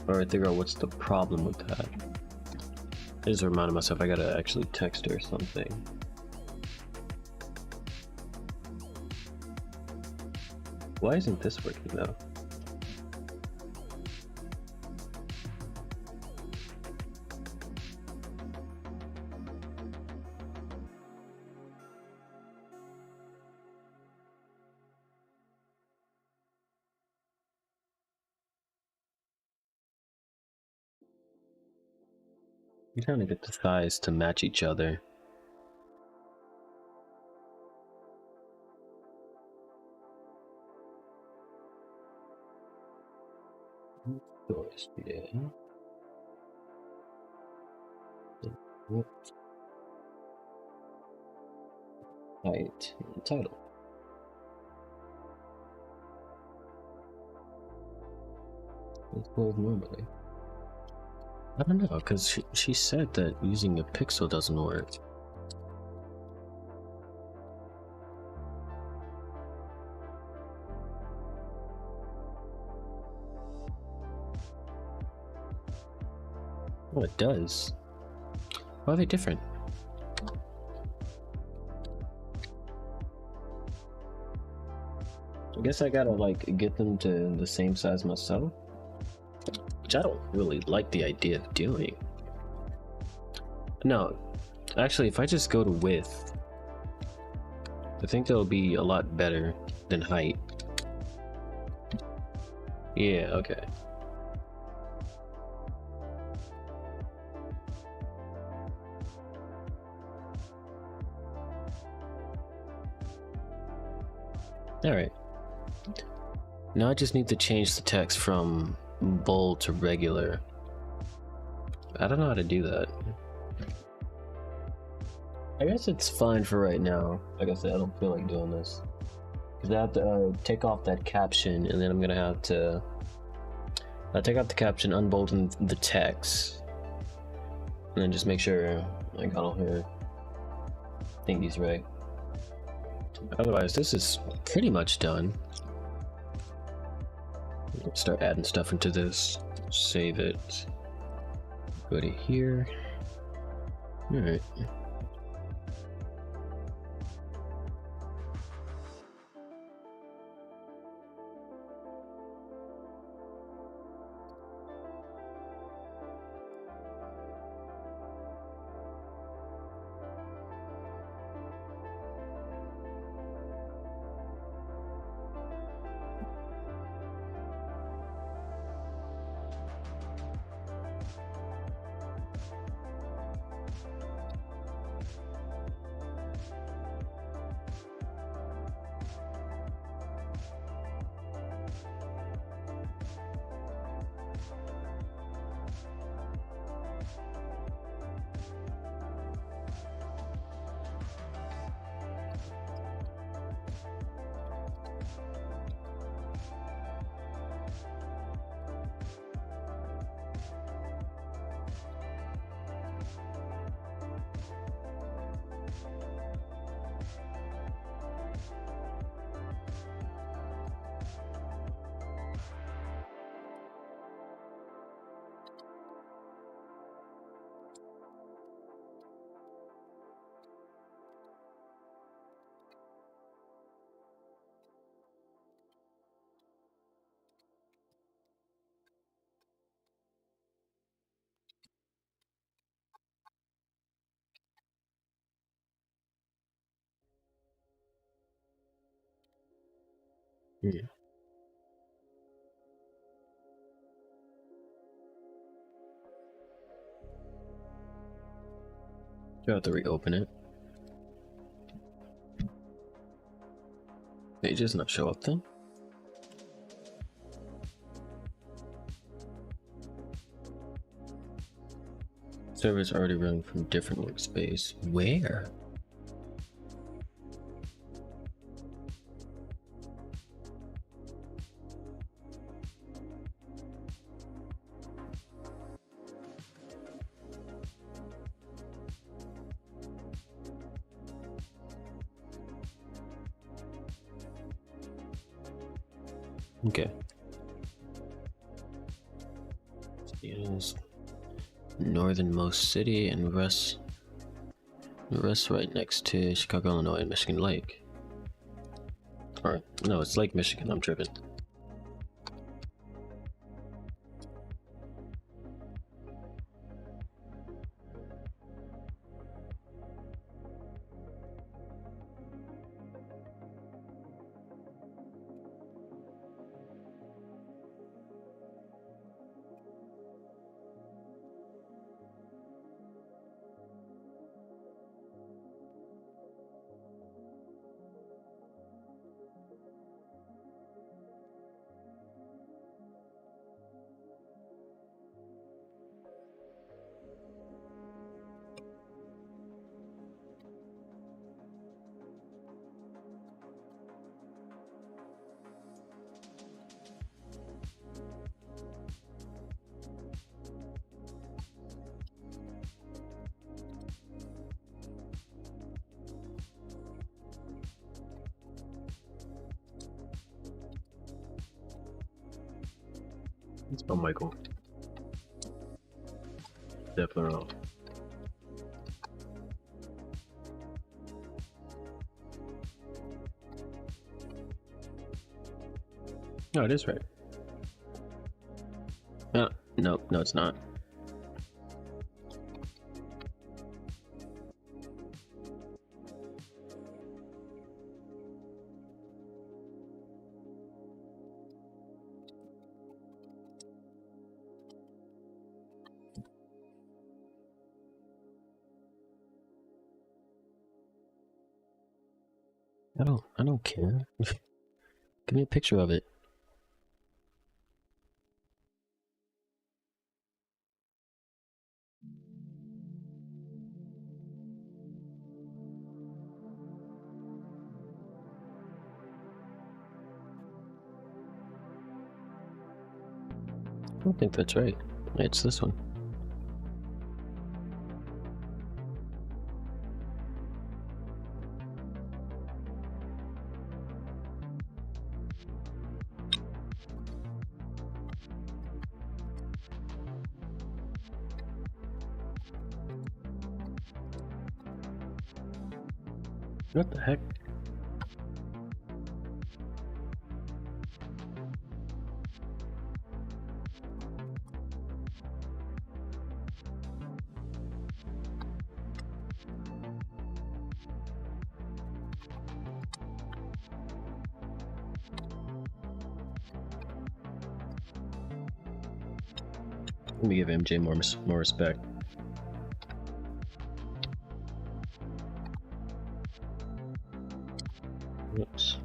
Or figure out what's the problem with that. I just reminded myself I gotta actually text her something. Why isn't this working though? I'm trying to get the thighs to match each other. Yeah. Height and title. It's both normally. I don't know, because she said that using a pixel doesn't work. Oh, it does. Why are they different? I guess I gotta like get them to the same size myself, which I don't really like the idea of doing. No, actually, if I just go to width, I think that'll be a lot better than height. Yeah, okay. Alright. Now I just need to change the text from bold to regular. I don't know how to do that. I guess it's fine for right now. Like I said, I don't feel like doing this. Because I have to take off that caption, and then I'm gonna have to take out the caption, unbolden the text, and then just make sure I got all her thingies right. Otherwise, this is pretty much done. Let's start adding stuff into this. Save it. Go to here. Alright. Hmm. You have to reopen it. They just not show up then? Servers already running from different workspace. Where? Okay. Seattle's northernmost city and rests right next to Chicago, Illinois, and Michigan Lake. Or no, it's Lake Michigan. I'm tripping. It's about Michael. Definitely wrong. No, it is right. No, it's not. I don't care. Give me a picture of it. I don't think that's right. It's this one. What the heck? Let me give MJ more respect. Oops.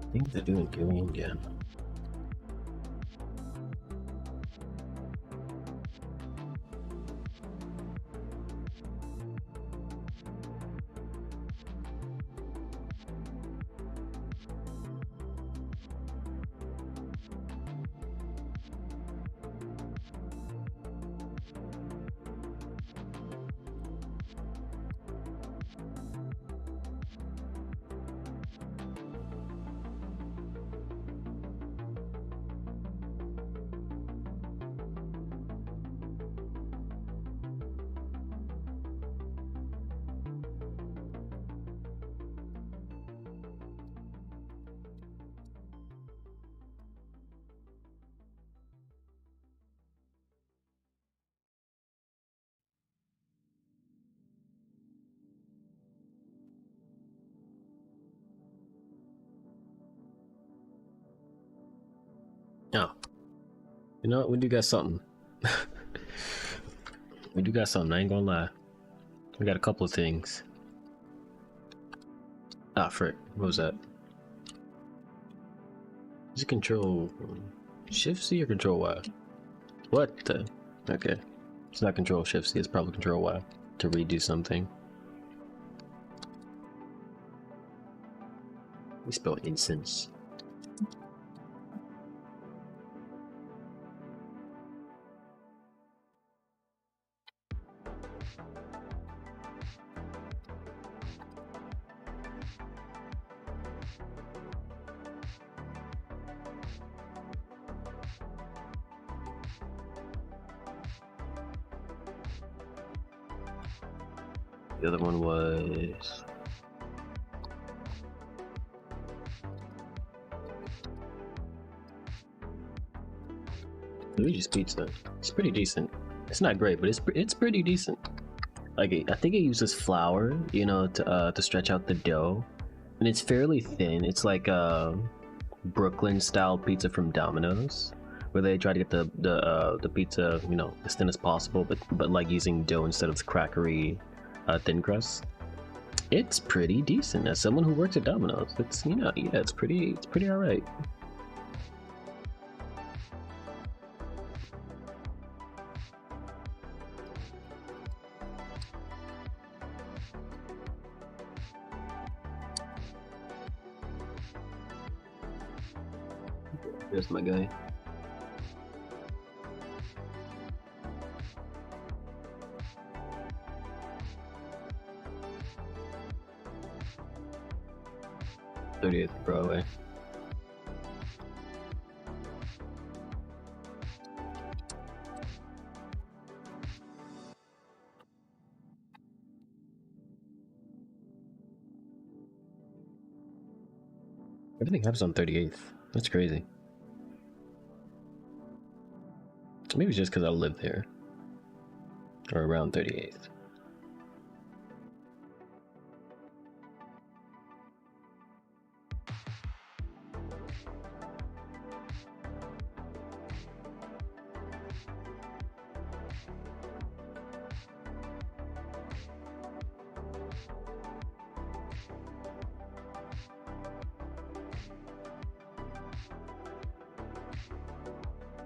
I think they're doing green again. You know what? We do got something. We do got something. I ain't gonna lie. We got a couple of things. Ah, frick. What was that? Is it control Shift C or control Y? What the? Okay. It's not control Shift C, it's probably control Y to redo something. We spell incense. The other one was Luigi's Pizza. It's pretty decent. It's not great, but it's pretty decent. Like I think it uses flour, you know, to stretch out the dough, and it's fairly thin. It's like a Brooklyn style pizza from Domino's, where they try to get the pizza, you know, as thin as possible, but like using dough instead of the crackery thin crust. It's pretty decent. As someone who works at Domino's, it's, you know, yeah, it's pretty all right. There's my guy. '30th Broadway. Everything happens on 38th. That's crazy. Maybe it's just because I live there. Or around 38th.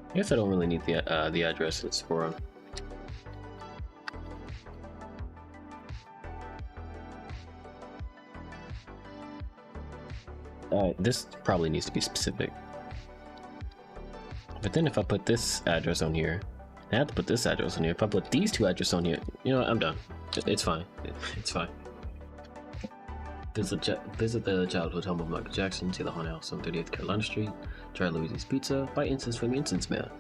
I guess I don't really need the addresses for them. This probably needs to be specific. But then if I put this address on here, I have to put this address on here. If I put these two addresses on here, you know what, I'm done. It's fine. It's fine. Visit the childhood home of Michael Jackson, see the haunted house on 38th Carolina Street, try Louise's Pizza, buy incense from the incense man.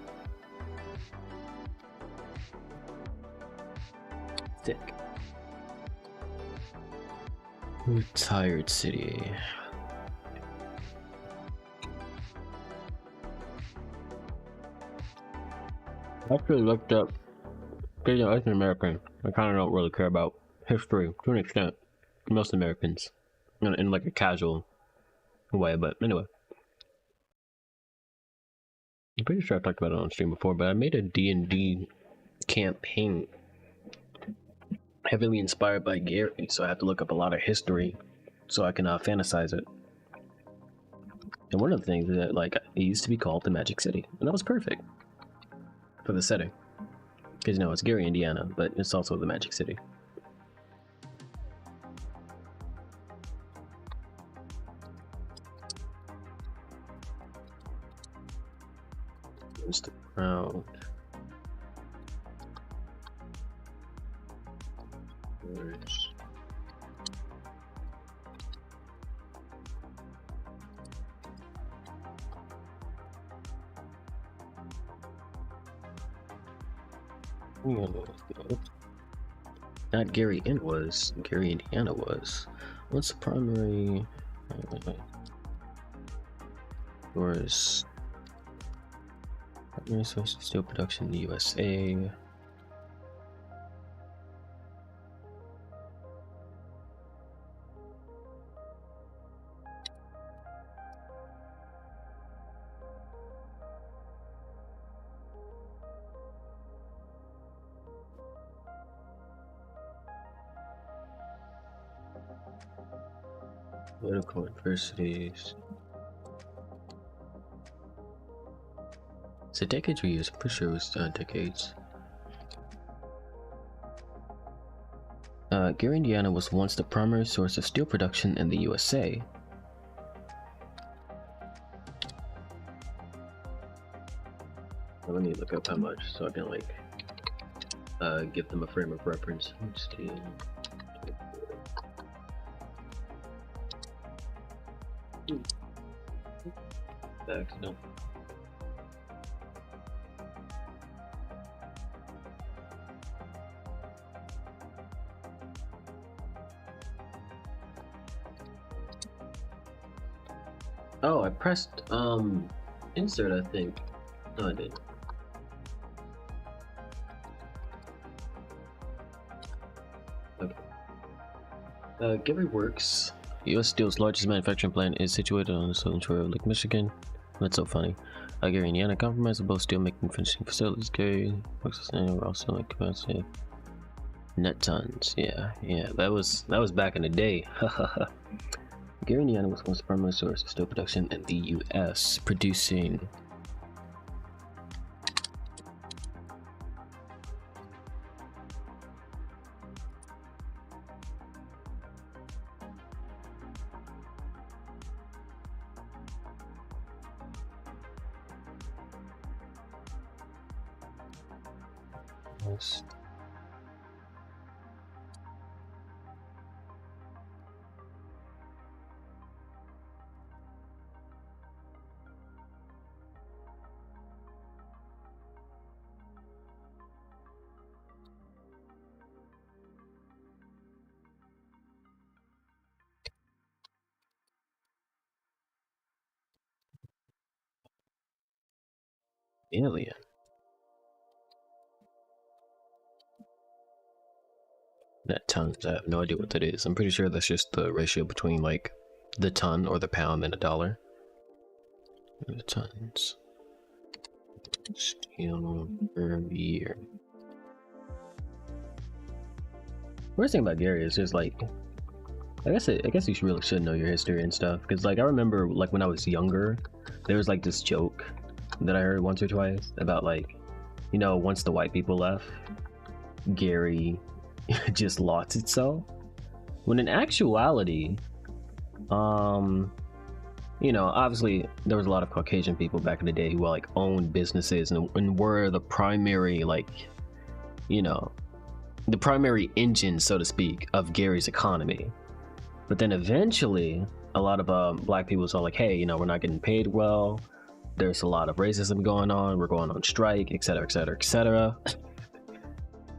Thick. Retired city. I actually looked up being an Asian American. I kind of don't really care about history to an extent. Most Americans, in like a casual way, but anyway. I'm pretty sure I've talked about it on stream before, but I made a D&D campaign heavily inspired by Gary, so I have to look up a lot of history so I can fantasize it. And one of the things is that, like, it used to be called the Magic City, and that was perfect for the setting. Because, you know, it's Gary, Indiana, but it's also the Magic City. Here's the crowd. Where's... Not Gary, it was. Gary, Indiana was. What's the primary? Was primary source of steel production in the USA. Political adversities. Is it decades or years? I'm pretty sure it was decades. Gary, Indiana was once the primary source of steel production in the USA. Let me look up how much so I can like give them a frame of reference. Steel. Facts, no. Oh, I pressed insert, I think. No, I didn't. Okay. Gary Works, U.S. Steel's largest manufacturing plant, is situated on the southern shore of Lake Michigan. That's so funny. Gary, Indiana, compromise of both steel making finishing facilities. Gary Works also like capacity net tons. Yeah, that was back in the day. Gary, Indiana was once the primary source of steel production in the U.S., producing alien. Net tons. I have no idea what that is. I'm pretty sure that's just the ratio between like the ton or the pound and a dollar. The tons. Steel per year. Worst thing about Gary is just like, I guess you really should know your history and stuff. Because like I remember like when I was younger, there was like this joke that I heard once or twice about like, you know, once the white people left, Gary just lost itself, when in actuality you know, obviously there was a lot of Caucasian people back in the day who like owned businesses and were the primary, like, you know, the primary engine, so to speak, of Gary's economy. But then eventually a lot of black people saw like, hey, you know, we're not getting paid well, there's a lot of racism going on, we're going on strike, etc, etc, etc.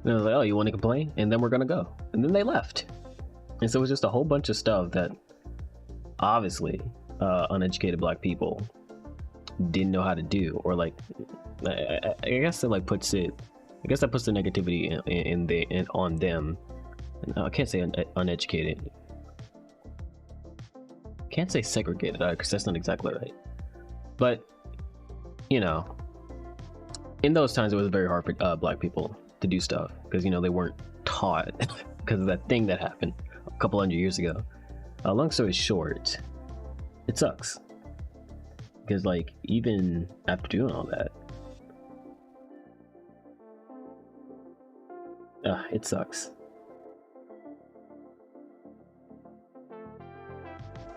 And I was like, oh, you want to complain? And then we're gonna go. And then they left. And so it was just a whole bunch of stuff that obviously uneducated black people didn't know how to do, or like, I guess that like puts it, I guess that puts the negativity on them. I can't say uneducated. Can't say segregated because that's not exactly right. But you know, in those times it was very hard for black people to do stuff because, you know, they weren't taught because of that thing that happened a couple hundred years ago. Long story short, it sucks because like even after doing all that, it sucks.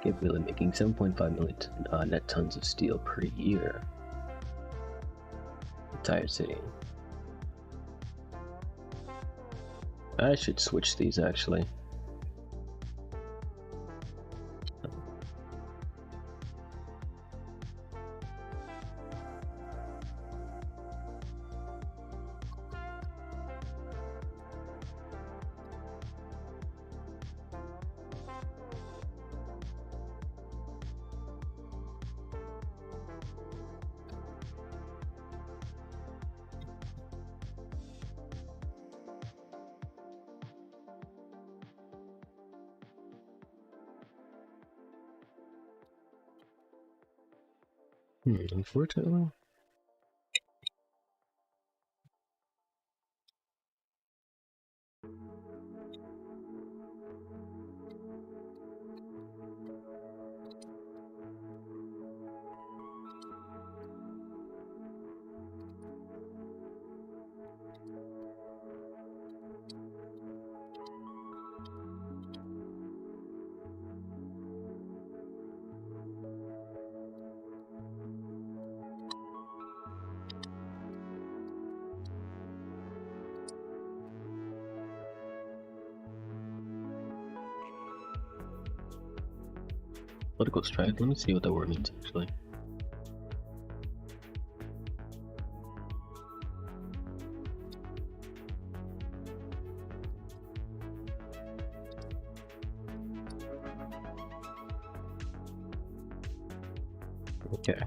Capable of making 7.5 million net tons of steel per year. Entire city. I should switch these actually. Unfortunately. Political strife. Let me see what that word means actually. Okay.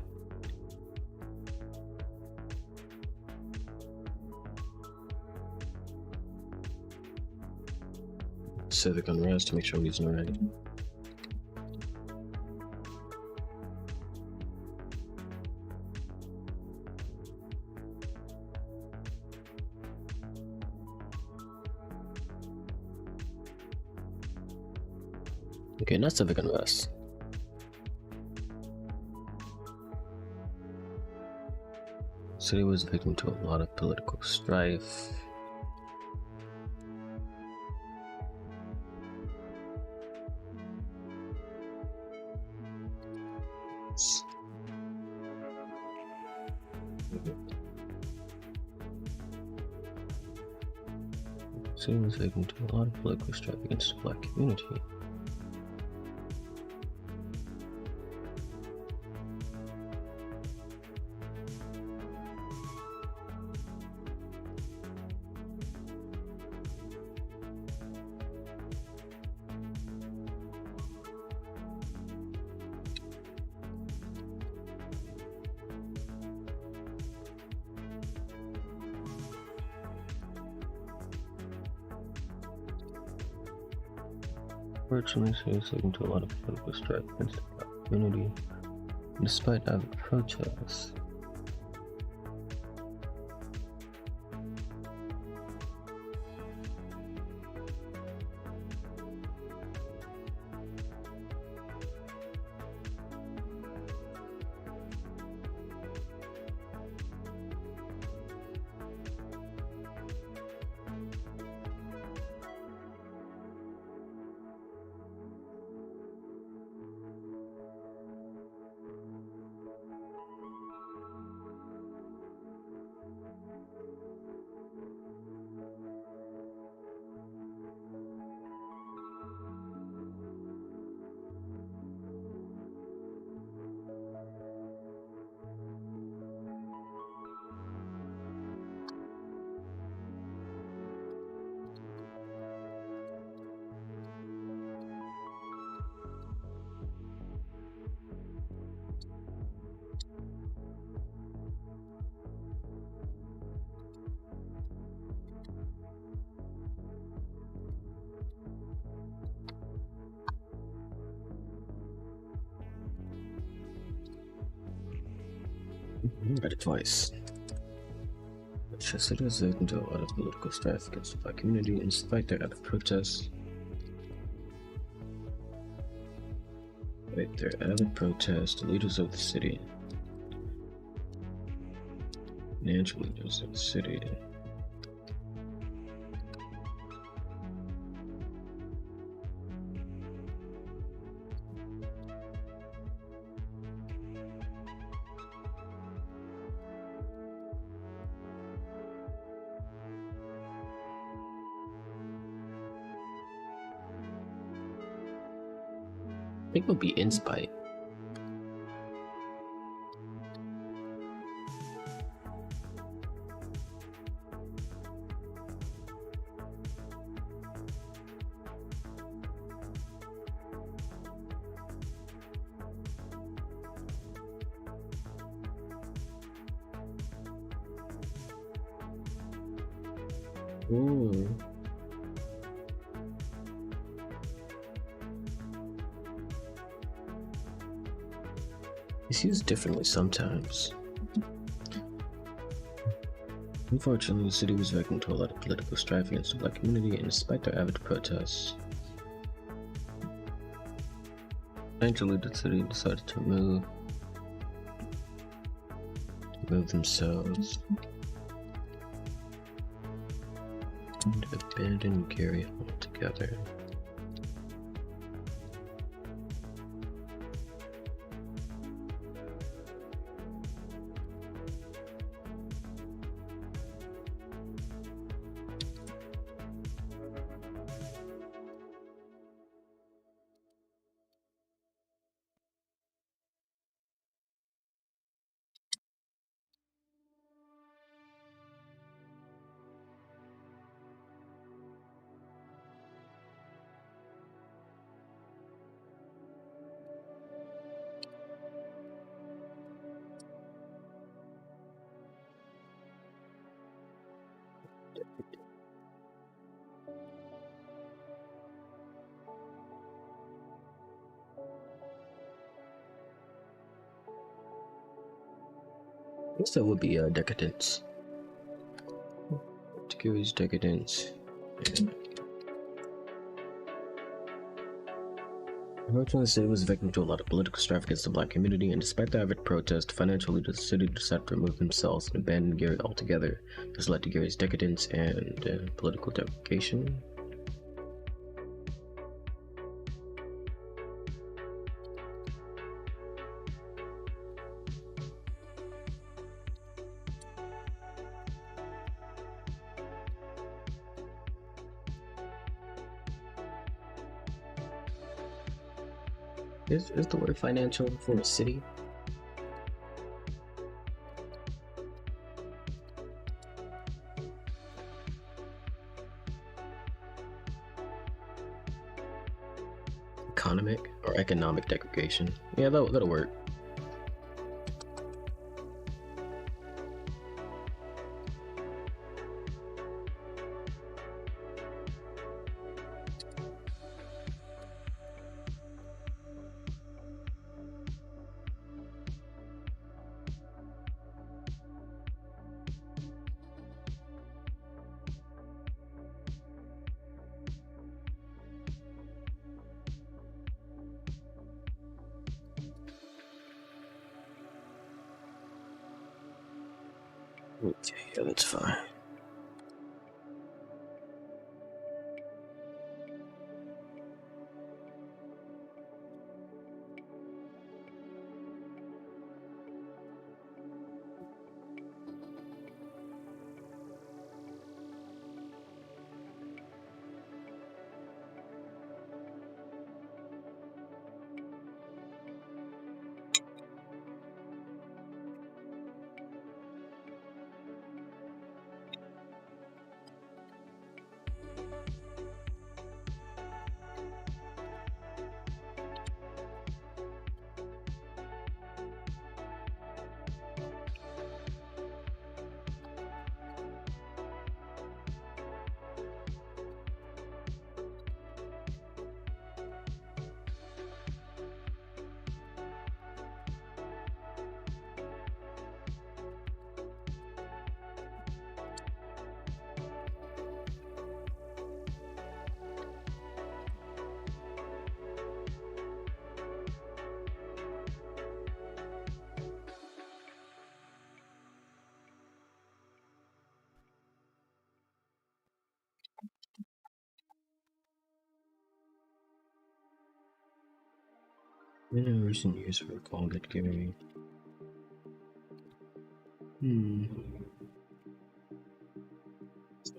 Civic unrest to make sure I'm using it right. Okay, not civic unrest. City was victim to a lot of political strife. City was victim to a lot of political strife against the black community. Unfortunately, City was victim to a lot of political strife against the black community, despite avid protests. Read it twice. City was victim to a lot of political strife against the black community, and despite their avid protests. Their avid protests, the leaders of the city, financial leaders of the city, I think it would be in spite. Ooh. It's used differently sometimes. Unfortunately, the city was victim to a lot of political strife against the black community, and despite their avid protests, eventually the city decided to move themselves and abandon Gary altogether. I guess that would be decadence. Takuri's decadence. Yeah. Unfortunately, the city was victim to a lot of political strife against the black community, and despite the avid protest, financial leaders of the city decided to remove themselves and abandon Gary altogether. This led to Gary's decadence and political deprecation. Is the word financial for a city? Economic or economic degradation? Yeah, that'll work. Okay, yeah, that's fine. In recent years, we recall that Gary.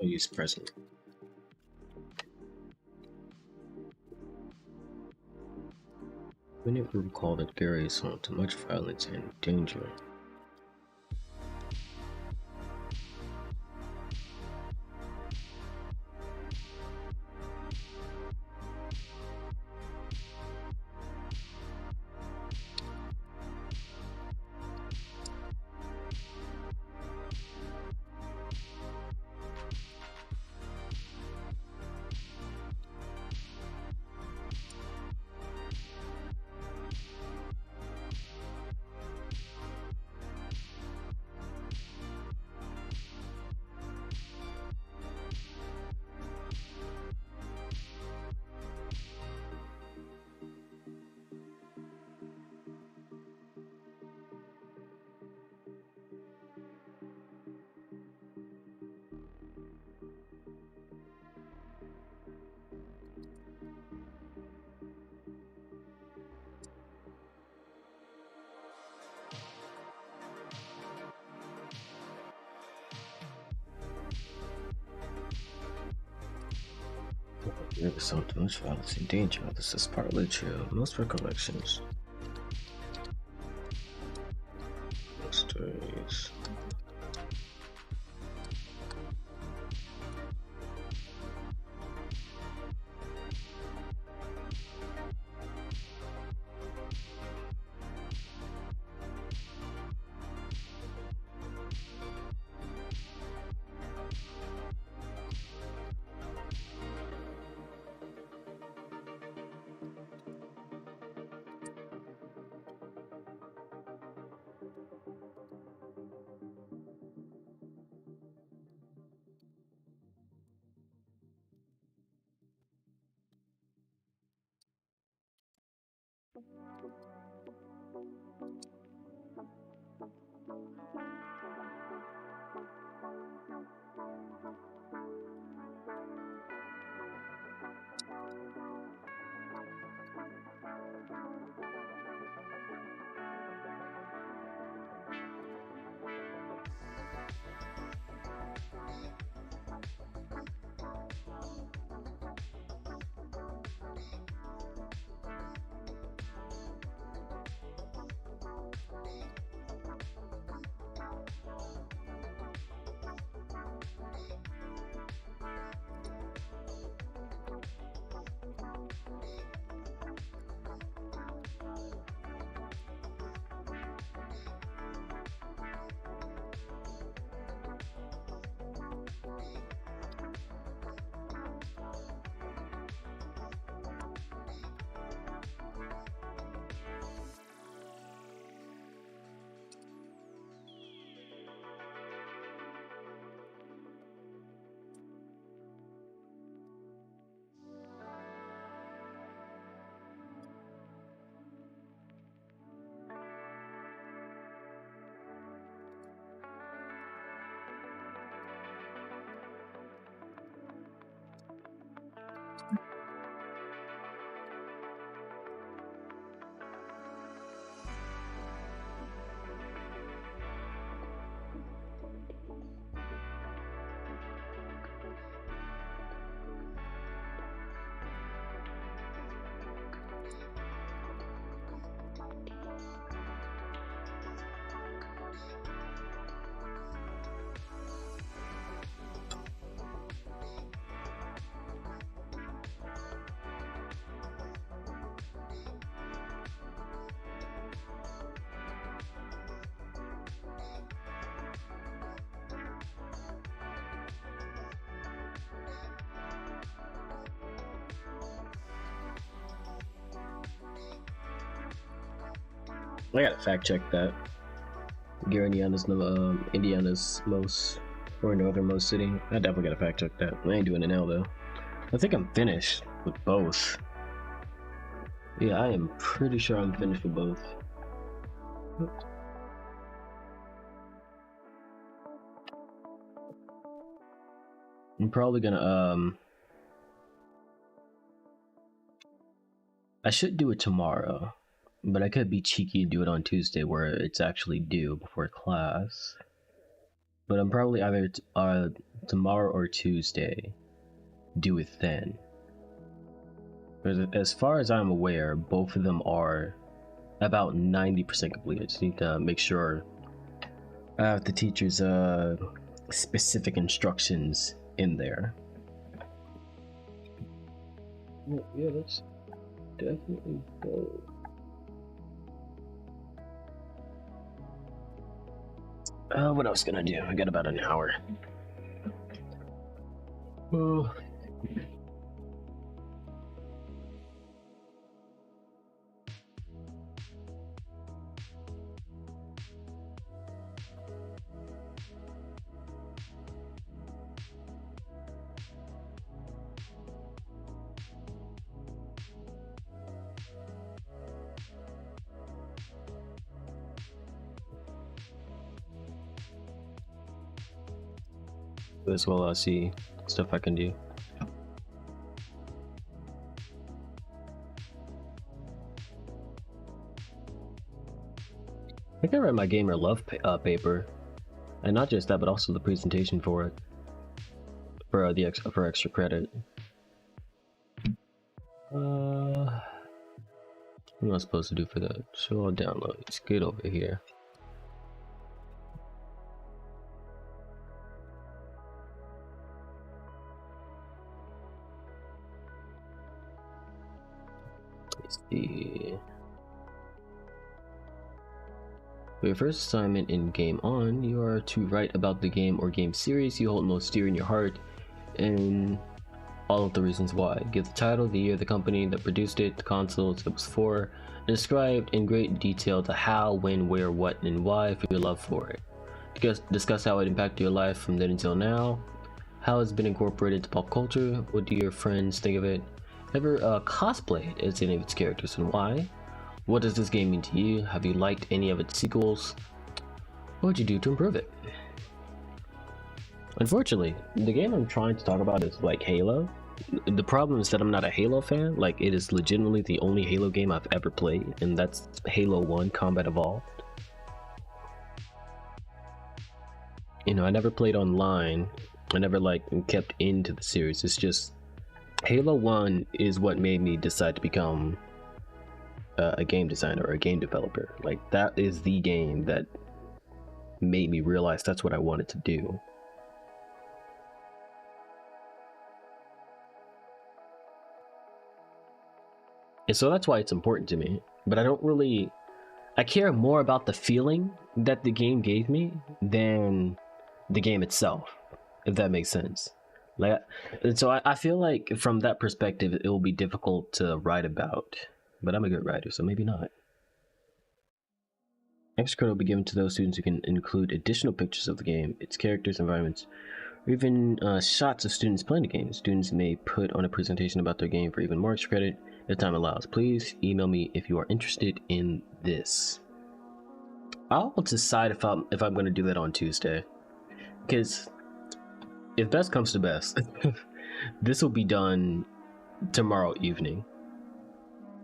I'll use present. Many people recall that Gary is home to much violence and danger. There was so much violence and danger. This is partly true. Most recollections. Stories. I gotta fact check that. Indiana's Indiana's most or northernmost city. I definitely gotta fact check that. I ain't doing it now though. I think I'm finished with both. Yeah, I am pretty sure I'm finished with both. I'm probably gonna I should do it tomorrow, but I could be cheeky and do it on Tuesday where it's actually due before class. But I'm probably either tomorrow or Tuesday. Do it then. As far as I'm aware, both of them are about 90% complete. I just need to make sure I have the teacher's specific instructions in there. Yeah, that's definitely go. What else gonna do? I got about an hour. Oh. As well as see stuff I can do. I think I read my gamer love paper, and not just that, but also the presentation for it, for for extra credit. What am I supposed to do for that? Show all downloads. Get over here. Let's see. For your first assignment in Game On, you are to write about the game or game series you hold most dear in your heart and all of the reasons why. Give the title, the year, the company that produced it, the consoles it was for, and describe in great detail the how, when, where, what, and why for your love for it. Discuss how it impacted your life from then until now, how it's been incorporated into pop culture, what do your friends think of it, ever cosplayed as any of its characters and why, What does this game mean to you? Have you liked any of its sequels? What would you do to improve it? Unfortunately, the game I'm trying to talk about is like Halo. The problem is that I'm not a Halo fan. Like, it is legitimately the only Halo game I've ever played, and that's Halo 1 Combat Evolved. You know, I never played online. I never like kept into the series. It's just Halo 1 is what made me decide to become a game designer or a game developer. Like, that is the game that made me realize that's what I wanted to do. And so that's why it's important to me. But I care more about the feeling that the game gave me than the game itself, if that makes sense. Like, and so I feel like from that perspective, it will be difficult to write about. But I'm a good writer, so maybe not. Extra credit will be given to those students who can include additional pictures of the game, its characters, environments, or even shots of students playing the game. Students may put on a presentation about their game for even more extra credit if time allows. Please email me if you are interested in this. I'll decide if I'm going to do that on Tuesday, because if best comes to best, this will be done tomorrow evening.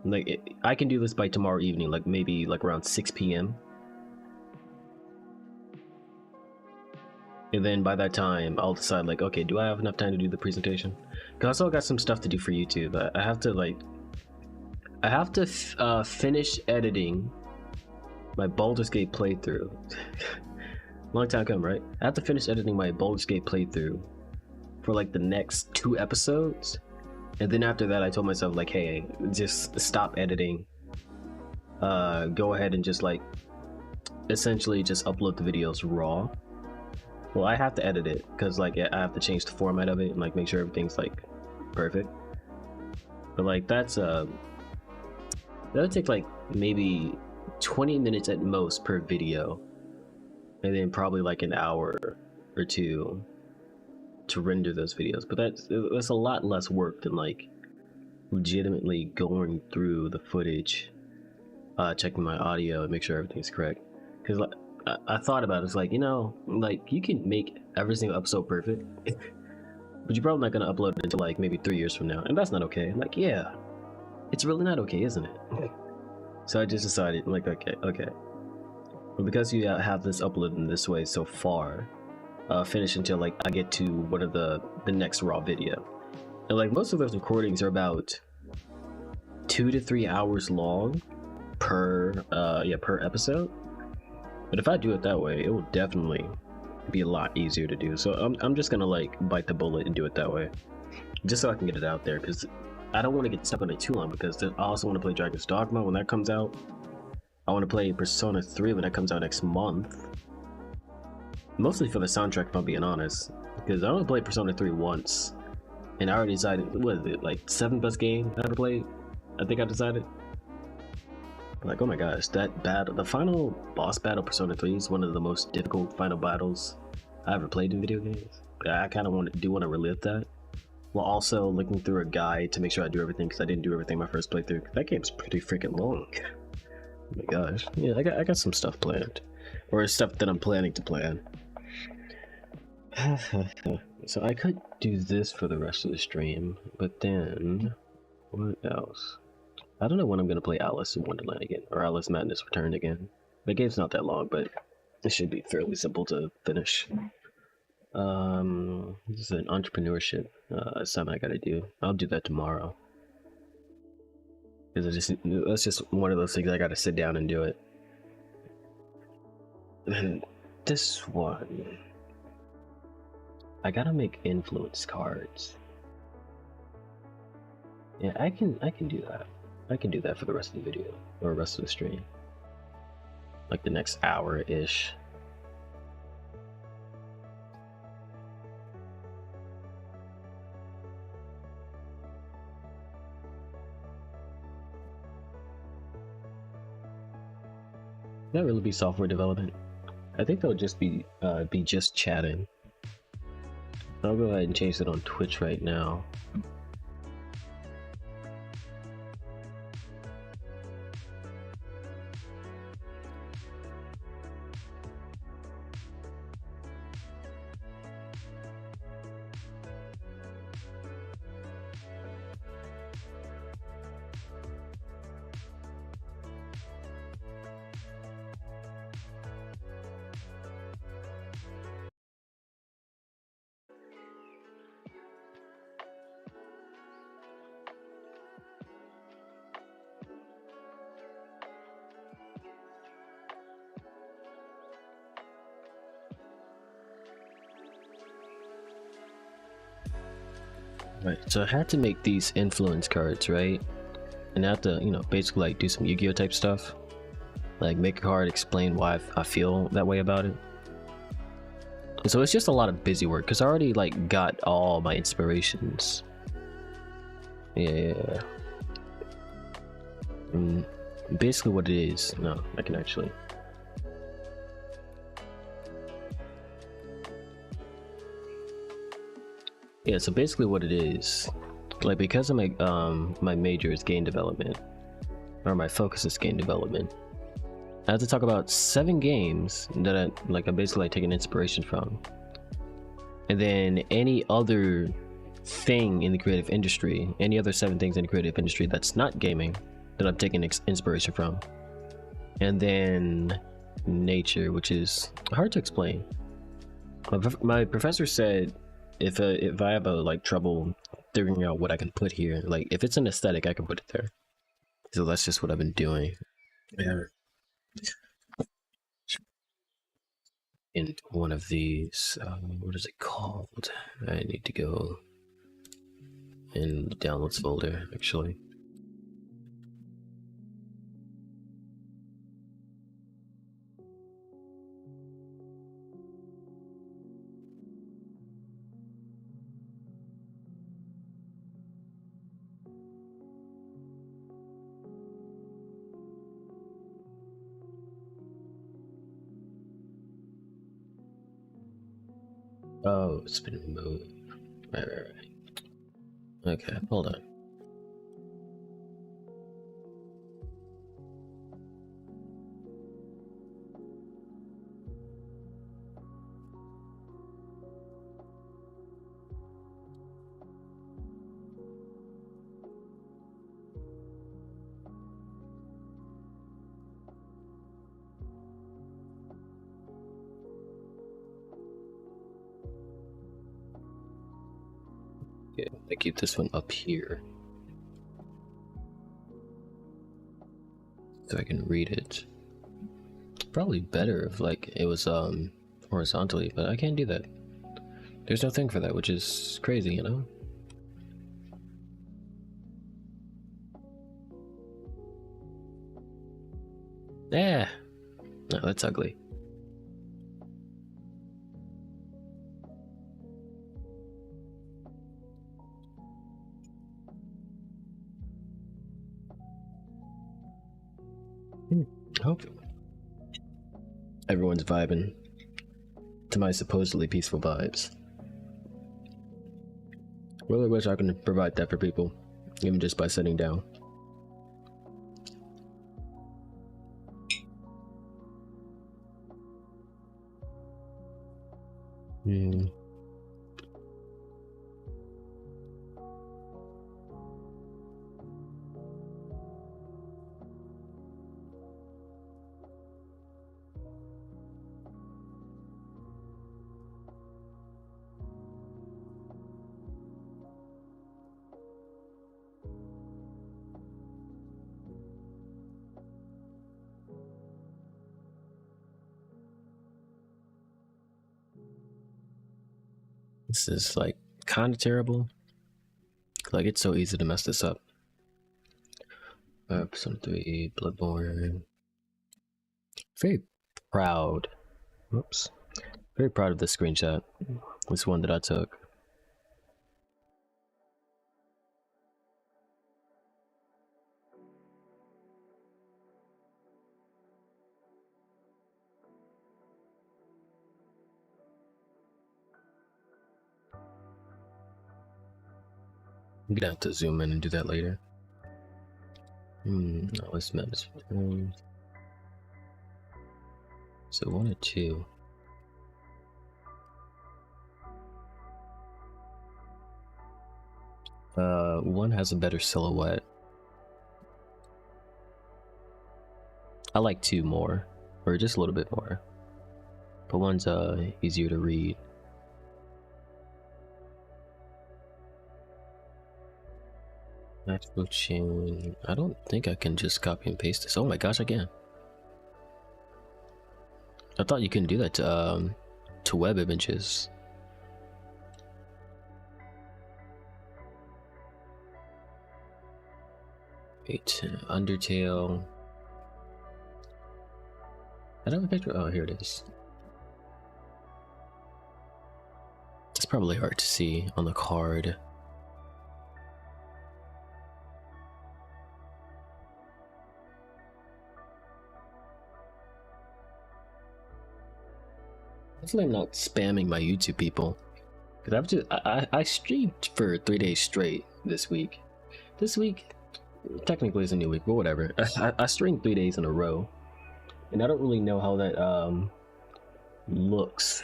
Like, I can do this by tomorrow evening, like maybe like around 6 p.m. And then by that time, I'll decide like, okay, do I have enough time to do the presentation? Because I still got some stuff to do for YouTube. I have to finish editing my Baldur's Gate playthrough. Long time coming, right? I have to finish editing my Baldur's Gate playthrough for like the next 2 episodes. And then after that, I told myself like, hey, just stop editing. Go ahead and just like, essentially just upload the videos raw. Well, I have to edit it because like I have to change the format of it and like make sure everything's like perfect. But like that'll take like maybe 20 minutes at most per video, and then probably like an hour or 2 to render those videos. But that's a lot less work than like legitimately going through the footage, checking my audio and make sure everything's correct. Because like I thought about it, it's like, you know, like you can make every single episode perfect, but you're probably not gonna upload it until like maybe 3 years from now, and that's not okay. Like, yeah, it's really not okay, isn't it? So I just decided, like, okay. But because you have this uploaded in this way so far, finish until like I get to one of the next raw video, and like most of those recordings are about 2 to 3 hours long per episode. But if I do it that way, it will definitely be a lot easier to do. So I'm just gonna like bite the bullet and do it that way, just so I can get it out there, because I don't want to get stuck on it too long, because I also want to play Dragon's Dogma when that comes out. I want to play Persona 3 when that comes out next month. Mostly for the soundtrack, if I'm being honest, because I only played Persona 3 once, and I already decided, what is it, like 7th best game I ever played? I think I decided. Like, oh my gosh, that battle, the final boss battle Persona 3 is one of the most difficult final battles I ever played in video games. I kind of want to relive that, while also looking through a guide to make sure I do everything, because I didn't do everything my first playthrough. That game's pretty freaking long. Oh my gosh, yeah, I got some stuff planned, or stuff that I'm planning to plan. So I could do this for the rest of the stream, but then what else? I don't know when I'm gonna play Alice in Wonderland again, or Alice Madness Return again. The game's not that long, but it should be fairly simple to finish. This is an entrepreneurship assignment I gotta do. I'll do that tomorrow. Because that's just one of those things I gotta sit down and do it. And this one, I gotta make influence cards. Yeah, I can do that. I can do that for the rest of the video, or the rest of the stream. Like the next hour-ish. That really be software development? I think they'll just be just chatting. I'll go ahead and change it on Twitch right now. Right, so I had to make these influence cards, right? And I have to, you know, basically like do some Yu-Gi-Oh type stuff. Like make a card, explain why I feel that way about it. So it's just a lot of busy work because I already like got all my inspirations. Yeah. Basically what it is. No, I can actually. Yeah, so basically what it is, like because of my major is game development, or my focus is game development, I have to talk about 7 games that I basically like taking inspiration from, and then any other thing in the creative industry, any other 7 things in the creative industry that's not gaming that I'm taking inspiration from, and then nature, which is hard to explain. My professor said if I have a like trouble figuring out what I can put here, like if it's an aesthetic, I can put it there. So that's just what I've been doing. Yeah. In one of these, what is it called? I need to go in the downloads folder, actually. Oh, it's been moved. Right. Okay, hold on. Okay, I keep this one up here so I can read it. Probably better if like it was horizontally, but I can't do that. There's no thing for that, which is crazy, you know? Yeah. No, that's ugly. Hope everyone's vibing to my supposedly peaceful vibes. Really wish I could provide that for people, even just by sitting down. This is like kind of terrible. Like it's so easy to mess this up. Persona 3, Bloodborne. Very proud. Whoops. Very proud of this screenshot. This one that I took. I'm gonna have to zoom in and do that later. No, let's manage. So 1 or 2. One has a better silhouette. I like 2 more, or just a little bit more. But one's easier to read. Actual chain. I don't think I can just copy and paste this. Oh my gosh, I can. I thought you couldn't do that to web images. Wait, Undertale. I don't have a picture. Oh, here it is. It's probably hard to see on the card. Hopefully I'm not spamming my YouTube people. Because I streamed for 3 days straight this week. This week, technically it's a new week, but whatever. I streamed 3 days in a row. And I don't really know how that looks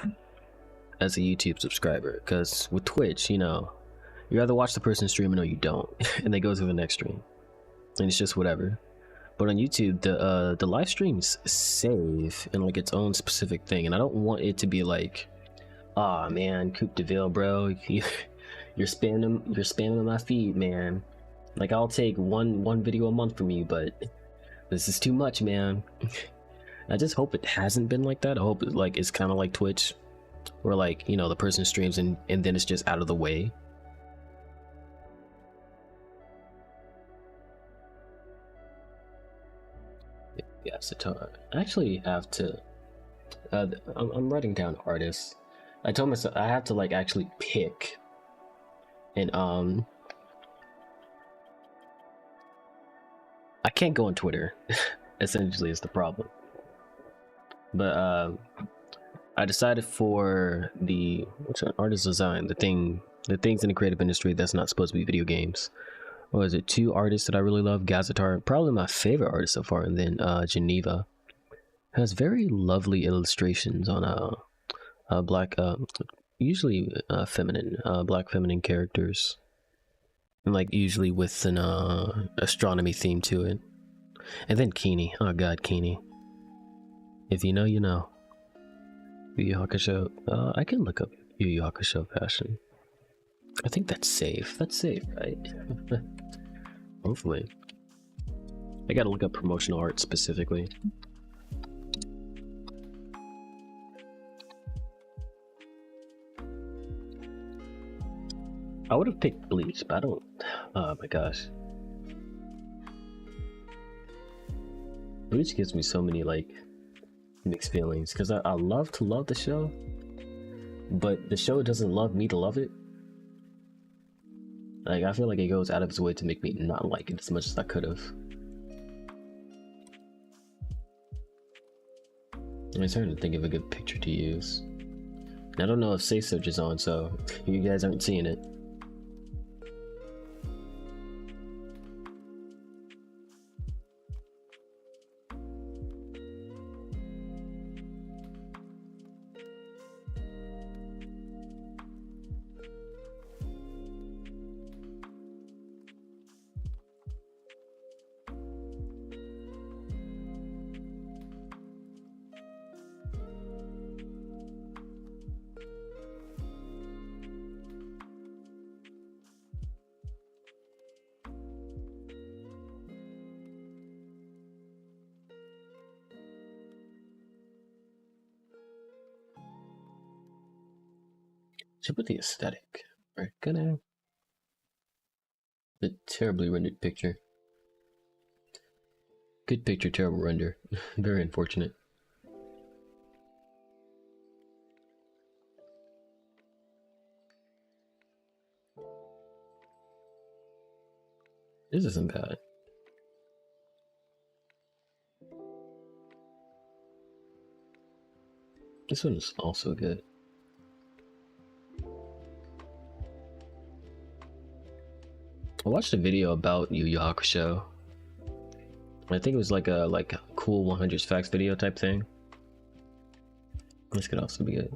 as a YouTube subscriber. Because with Twitch, you know, you either watch the person streaming or you don't. And they go to the next stream. And it's just whatever. But on YouTube, the live streams save in like its own specific thing. And I don't want it to be like, aw, man, Coupe de Ville, bro, you're spamming my feed, man. Like, I'll take one video a month from you, but this is too much, man. I just hope it hasn't been like that. I hope it's kind of like Twitch, where like, you know, the person streams and then it's just out of the way. Yeah, so I actually have to. I'm writing down artists. I told myself I have to like actually pick, and I can't go on Twitter. Essentially, is the problem. But I decided for what's an artist design, the things in the creative industry that's not supposed to be video games. What was it? 2 artists that I really love. Gazetar, probably my favorite artist so far, and then Geneva has very lovely illustrations on black, usually feminine, black feminine characters, and like usually with an astronomy theme to it. And then Kini, oh god, Kini. If you know, you know. Yu Yu Hakusho. I can look up Yu Yu Hakusho fashion. I think that's safe. That's safe, right? Hopefully. I gotta look up promotional art specifically. I would have picked Bleach, but I don't. Oh my gosh. Bleach gives me so many like mixed feelings because I love to love the show, but the show doesn't love me to love it. Like, I feel like it goes out of its way to make me not like it as much as I could have. I'm starting to think of a good picture to use. And I don't know if Safe Search is on, so you guys aren't seeing it. Should put the aesthetic. We're gonna. The terribly rendered picture. Good picture, terrible render. Very unfortunate. This isn't bad. This one is also good. I watched a video about Yu Yu Hakusho. I think it was like a cool 100 facts video type thing. This could also be good.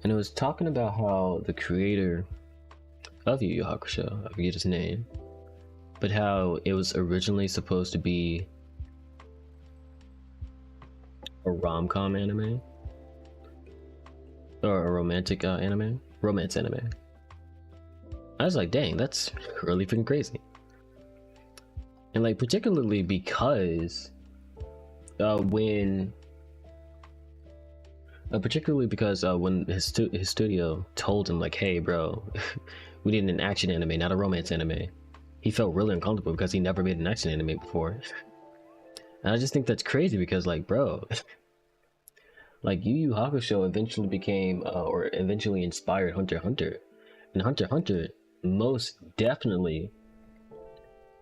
And it was talking about how the creator of Yu Yu Hakusho, I forget his name, but how it was originally supposed to be a rom-com anime or a romantic romance anime. I was like, dang, that's really freaking crazy. And like, particularly because when his studio told him like, hey bro, we need an action anime, not a romance anime, he felt really uncomfortable because he never made an action anime before. And I just think that's crazy because, like, bro, like Yu Yu Hakusho eventually became, or eventually inspired Hunter x Hunter, and Hunter x Hunter most definitely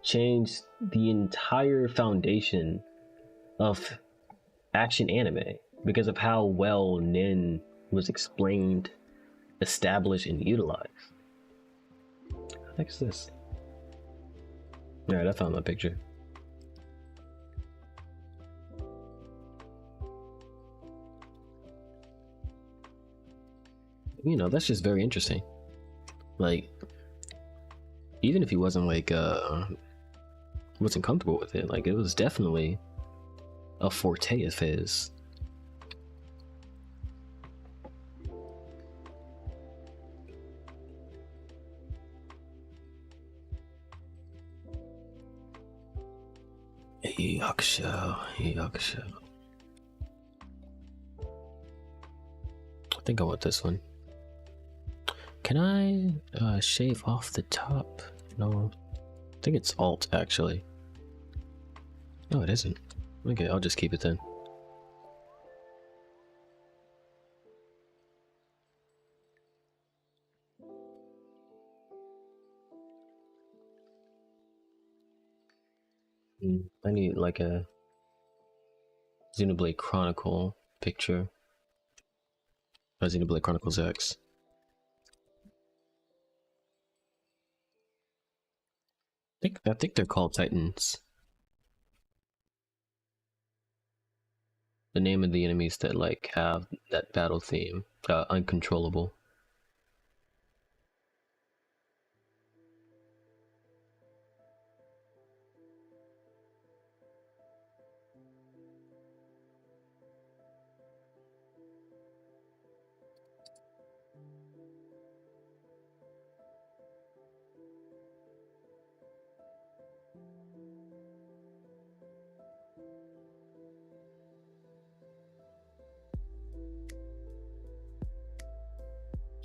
changed the entire foundation of action anime because of how well Nen was explained, established, and utilized. What the heck is this? Alright, I found my picture. You know, that's just very interesting. Like, even if he wasn't like wasn't comfortable with it, like it was definitely a forte of his. Yakusho. I think I want this one. Can I shave off the top? No, I think it's Alt actually. No, it isn't. Okay, I'll just keep it then. I need like a Xenoblade Chronicle picture. Xenoblade Chronicles X. I think they're called Titans. The name of the enemies that like have that battle theme, uncontrollable.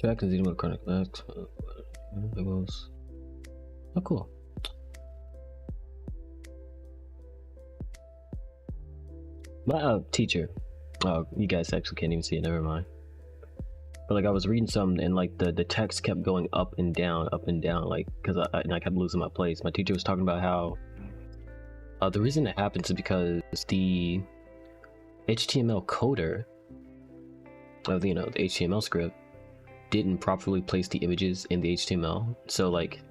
Jack and Xenoblade Chronicles X. Oh, cool. My teacher. Oh, you guys actually can't even see it. Never mind. But like I was reading some, and like the text kept going up and down, like because I kept losing my place. My teacher was talking about how the reason it happens is because the HTML coder of the HTML script didn't properly place the images in the HTML. So like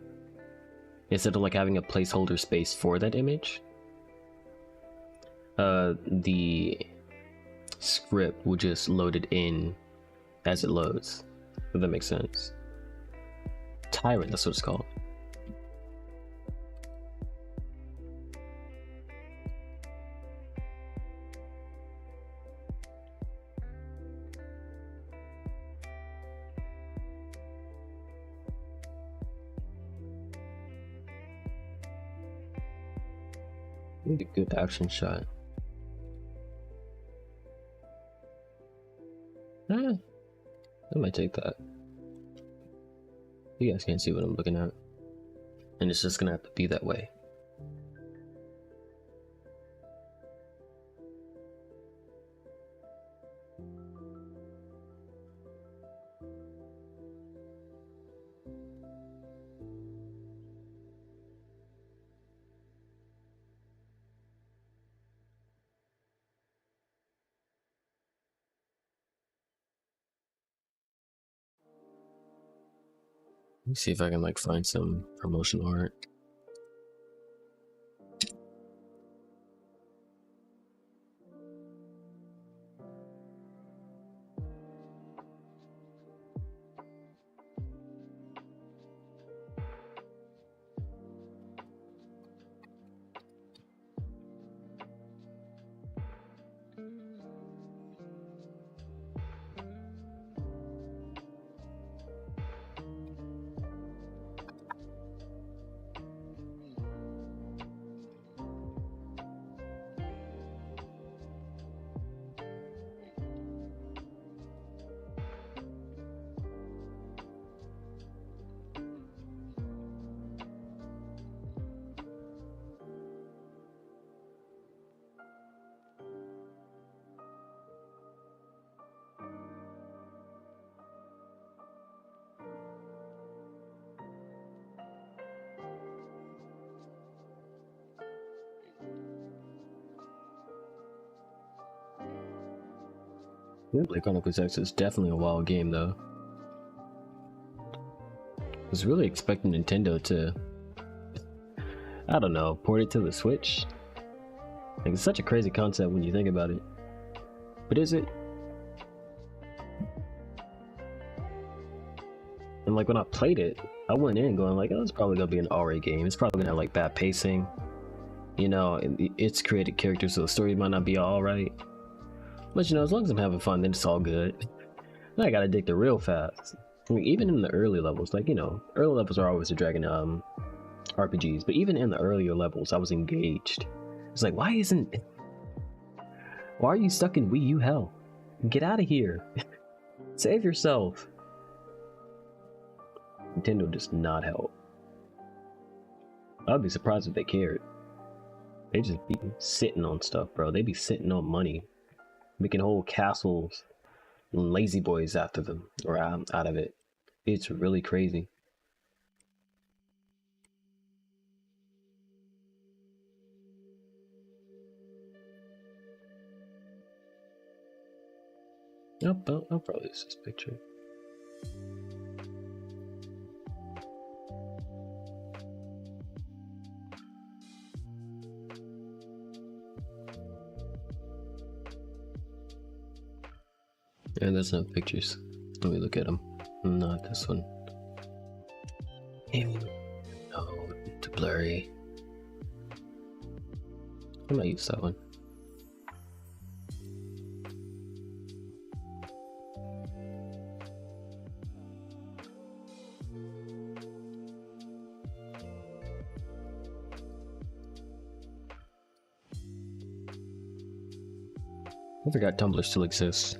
instead of like having a placeholder space for that image, the script will just load it in as it loads, if that makes sense. Tyrant, that's what it's called. Need a good action shot. I might take that. You guys can't see what I'm looking at, and it's just gonna have to be that way. Let me see if I can like find some promotional art. Xenoblade Chronicles X is definitely a wild game, though. I was really expecting Nintendo to, I don't know, port it to the Switch. Like, it's such a crazy concept when you think about it. But is it? And like when I played it, I went in going like, oh, it's probably gonna be an alright game. It's probably gonna have like bad pacing. You know, it's created characters, so the story might not be alright. But you know, as long as I'm having fun, then it's all good. And I got addicted real fast. I mean, even in the early levels, like, you know, early levels are always the Dragon RPGs, but even in the earlier levels, I was engaged. It's like, why are you stuck in Wii U hell? Get out of here. Save yourself. Nintendo does not help. I'd be surprised if they cared. They just be sitting on stuff, bro. They be sitting on money, making whole castles and lazy boys after them, or out of it. It's really crazy. I'll probably use this picture. And there's no pictures. Let me look at them. Not this one. No, too blurry. I might use that one. I forgot Tumblr still exists.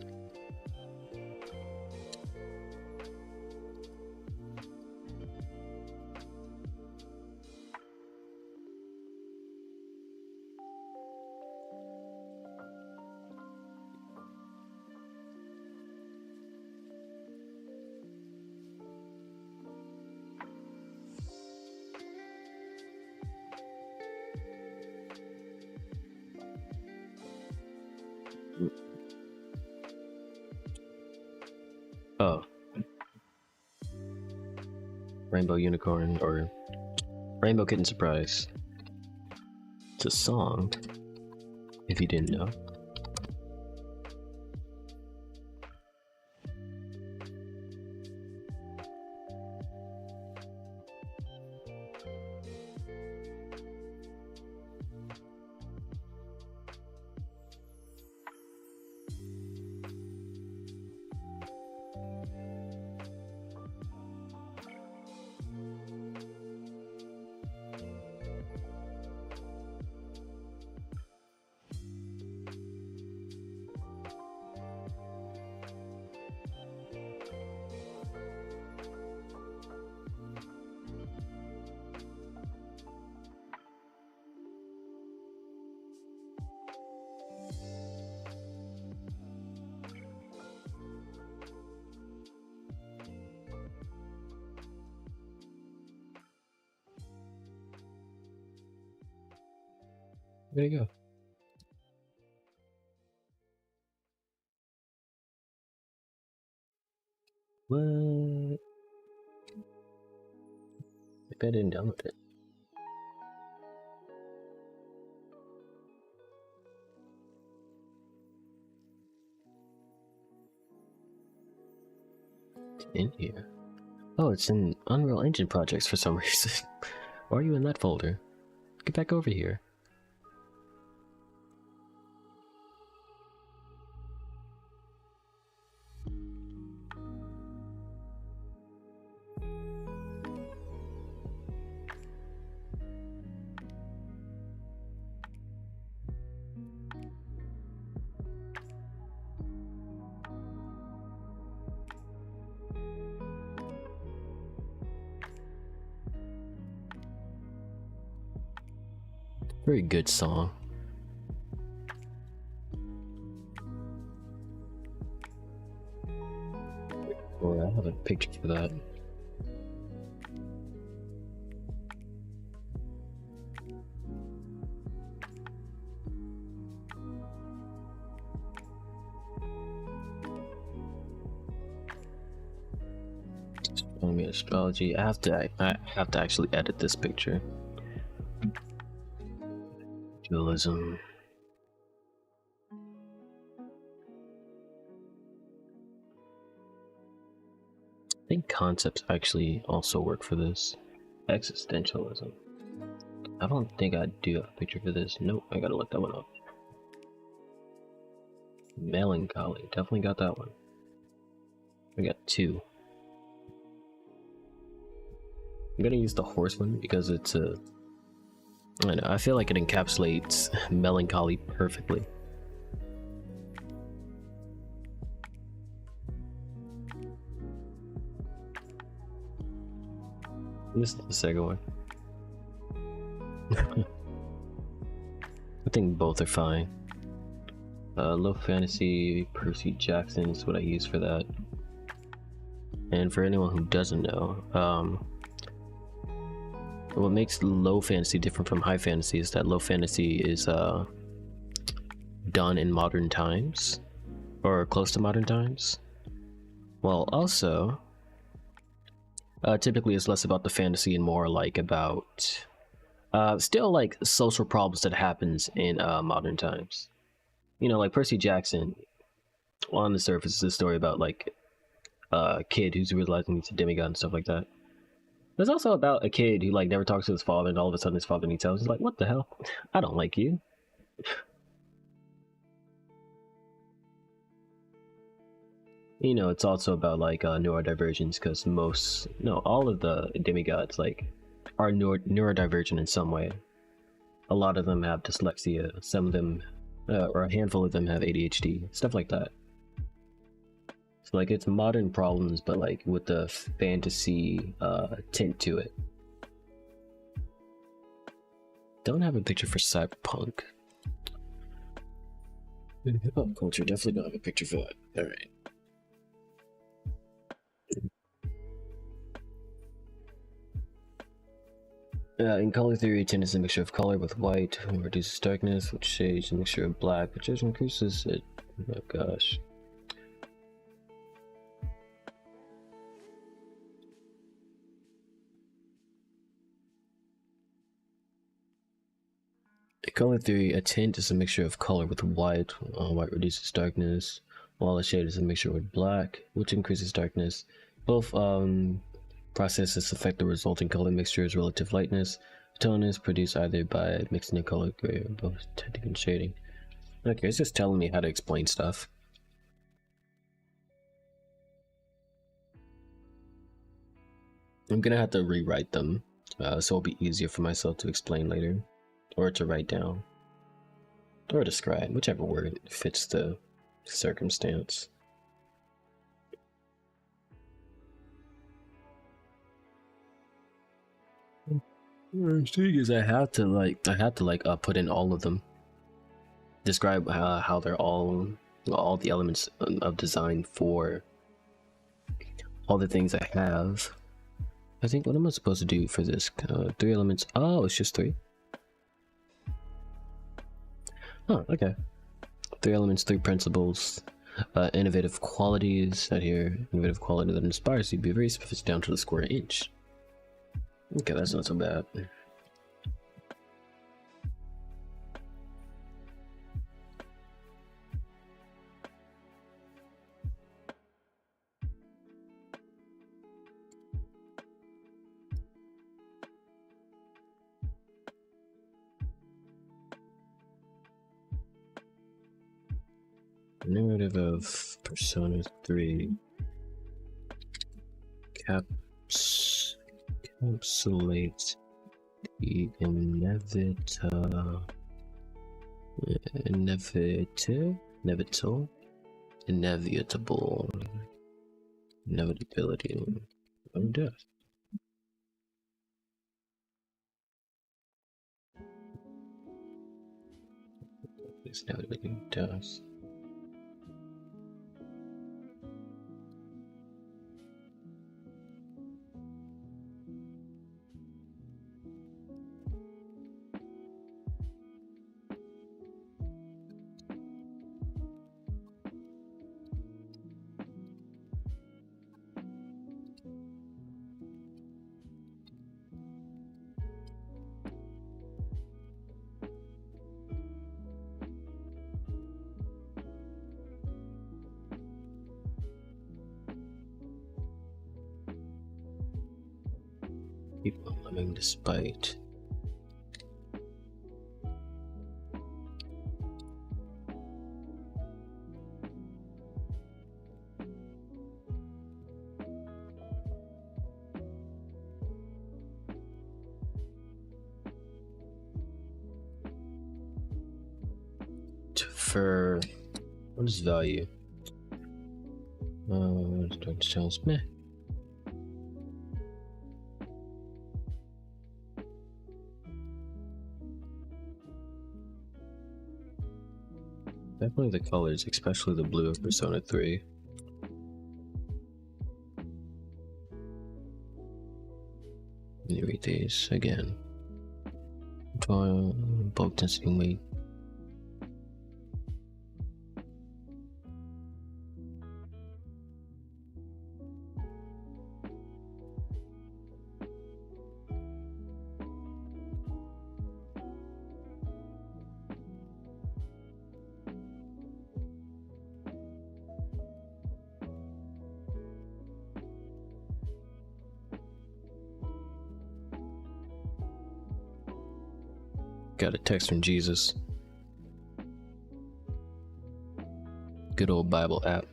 Oh. Rainbow Unicorn, or Rainbow Kitten Surprise. It's a song, if you didn't know. There you go. What? Maybe I didn't download it. It's in here. Oh, it's in Unreal Engine projects for some reason. Why are you in that folder? Get back over here. Very good song. Or I have a picture for that. Anime astrology. I have to actually edit this picture. Dualism. I think concepts actually also work for this. Existentialism. I don't think I do have a picture for this. Nope, I gotta look that one up. Melancholy. Definitely got that one. I got two. I'm gonna use the horse one because it's a. I know, I feel like it encapsulates melancholy perfectly. This is the second one. I think both are fine. Low Fantasy, Percy Jackson is what I use for that. And for anyone who doesn't know, what makes low fantasy different from high fantasy is that low fantasy is done in modern times, or close to modern times. Well, also, typically it's less about the fantasy and more like about still like social problems that happens in modern times. You know, like Percy Jackson, on the surface is a story about like a kid who's realizing he's a demigod and stuff like that. There's also about a kid who like never talks to his father, and all of a sudden his father needs help. He's like, "What the hell? I don't like you." You know, it's also about like neurodivergence because all of the demigods like are neurodivergent in some way. A lot of them have dyslexia. Some of them, or a handful of them, have ADHD. Stuff like that. So like it's modern problems, but like with the fantasy tint to it. Don't have a picture for cyberpunk. In hip hop culture, definitely don't have a picture for that. All right. In color theory, tint is a mixture of color with white, reduces darkness, which shades a mixture of black, which increases it. Oh gosh. In color theory, a tint is a mixture of color with white. White reduces darkness, while a shade is a mixture with black, which increases darkness. Both processes affect the resulting color mixture's relative lightness. Tone is produced either by mixing the color gray or both tinting and shading. Okay, it's just telling me how to explain stuff. I'm gonna have to rewrite them, so it'll be easier for myself to explain later, or to write down, or describe, whichever word fits the circumstance. The thing is, I have to put in all of them. Describe how they're all the elements of design for all the things I have. I think, what am I supposed to do for this? 3 elements. Oh, it's just 3. Oh, okay. 3 elements, 3 principles. Innovative qualities out here. Innovative quality that inspires you to be very specific down to the square inch. Okay, that's not so bad. Narrative of Persona 3 encapsulates the inevitability of death. It's inevitability of death. Charming despite. For what is value? Sounds meh. Definitely the colors, especially the blue of Persona 3. Let me read these again. Bulk density weight. Got a text from Jesus. Good old Bible app.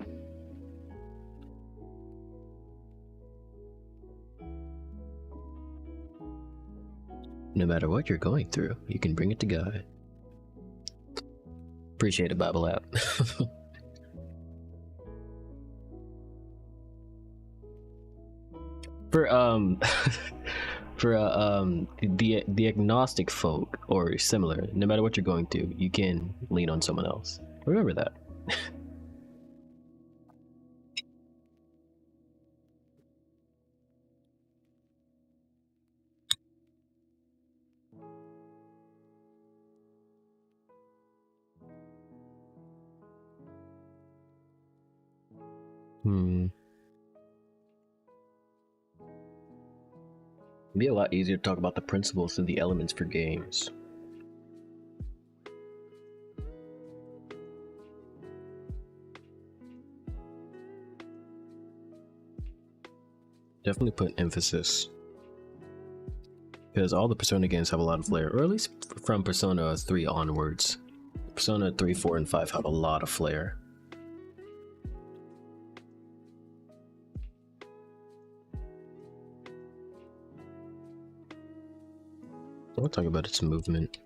No matter what you're going through, you can bring it to God. Appreciate it, Bible app. For the agnostic folk or similar, no matter what you're going through, you can lean on someone else. Remember that. It'd be a lot easier to talk about the principles and the elements for games. Definitely put emphasis. Because all the Persona games have a lot of flair, or at least from Persona 3 onwards. Persona 3, 4, and 5 have a lot of flair. We'll talk about its movement.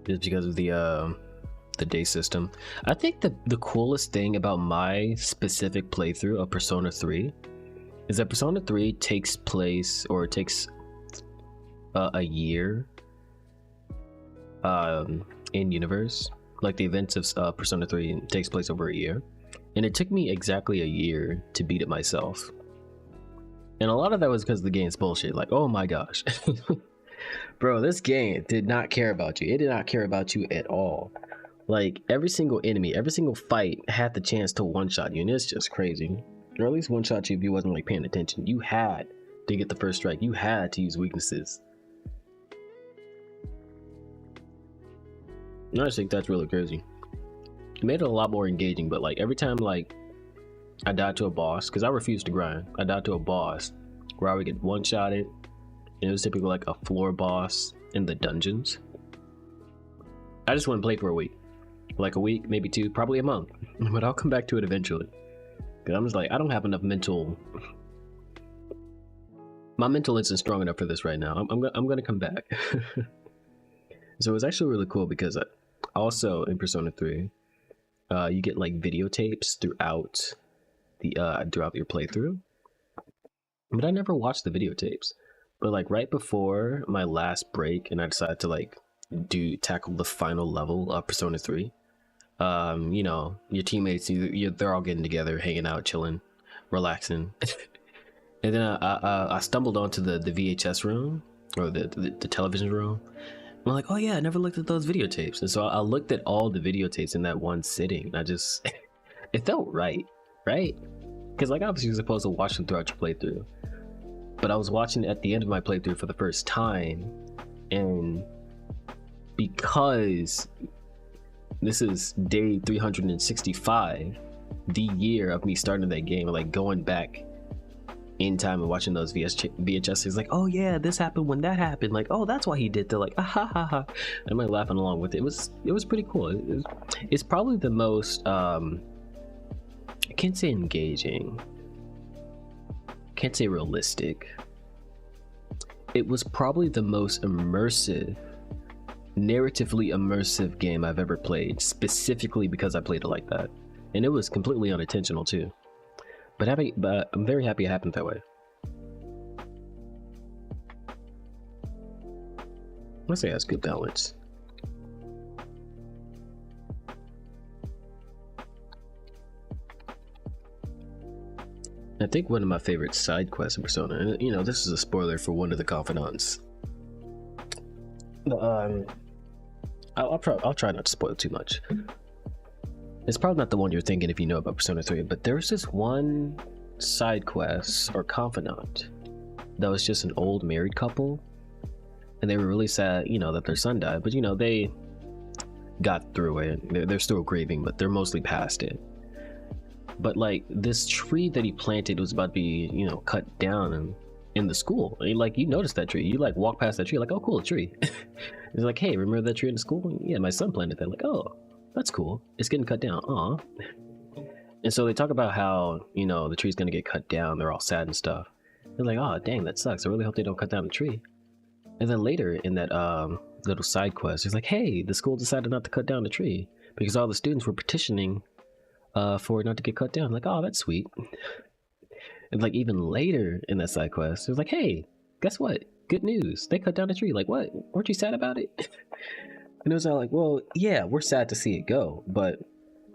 Just because of the day system. I think the coolest thing about my specific playthrough of Persona 3 is that Persona 3 takes place, or takes a year in universe. Like the events of Persona 3 takes place over a year. And it took me exactly a year to beat it myself. And a lot of that was because the game's bullshit. Like, oh my gosh. Bro, this game did not care about you. It did not care about you at all. Like, every single enemy, every single fight had the chance to one-shot you. And it's just crazy. Or at least one-shot you if you wasn't, like, paying attention. You had to get the first strike. You had to use weaknesses. And I just think that's really crazy. It made it a lot more engaging. But, like, every time, like, I died to a boss, because I refused to grind. I died to a boss where I would get one-shotted. And it was typically like a floor boss in the dungeons. I just wouldn't play for a week. Like a week, maybe two, probably a month. But I'll come back to it eventually. Because I'm just like, I don't have enough mental... My mental isn't strong enough for this right now. I'm going to come back. So it was actually really cool because also in Persona 3, you get like videotapes throughout your playthrough. But I never watched the videotapes. But like right before my last break, and I decided to like tackle the final level of Persona 3. You know, your teammates, they're all getting together, hanging out, chilling, relaxing. And then I stumbled onto the VHS room, or the television room. I'm like, oh yeah, I never looked at those videotapes. And so I looked at all the videotapes in that one sitting. And I just, it felt right? Because like obviously you're supposed to watch them throughout your playthrough. But I was watching at the end of my playthrough for the first time, and because this is day 365, the year of me starting that game, like going back in time and watching those VHSs, like, oh yeah, this happened when that happened, like, oh, that's why he did that, like, ah, ha ha ha. I'm like laughing along with it. It was pretty cool. It's probably the most I can't say engaging, can't say realistic. It was probably the most immersive, narratively immersive game I've ever played, specifically because I played it like that, and it was completely unintentional too. But I'm very happy it happened that way. Let's say it has good balance. I think one of my favorite side quests in Persona, and you know, this is a spoiler for one of the confidants. I'll try not to spoil too much. It's probably not the one you're thinking if you know about Persona 3, but there's this one side quest or confidant that was just an old married couple, and they were really sad, you know, that their son died, but you know, they got through it. They're still grieving, but they're mostly past it. But like this tree that he planted was about to be, you know, cut down in the school. And, like, you noticed that tree. You like walk past that tree, like, oh cool, a tree. It's like, hey, remember that tree in the school? Yeah, my son planted that. Like, oh, that's cool. It's getting cut down. Aw. And so they talk about how, you know, the tree's gonna get cut down. They're all sad and stuff. They're like, oh dang, that sucks. I really hope they don't cut down the tree. And then later in that little side quest, it's like, hey, the school decided not to cut down the tree because all the students were petitioning for it not to get cut down. Like, oh, that's sweet. And like even later in that side quest, it was like, hey, guess what? Good news. They cut down the tree. Like, what? Weren't you sad about it? And it was all like, well, yeah, we're sad to see it go, but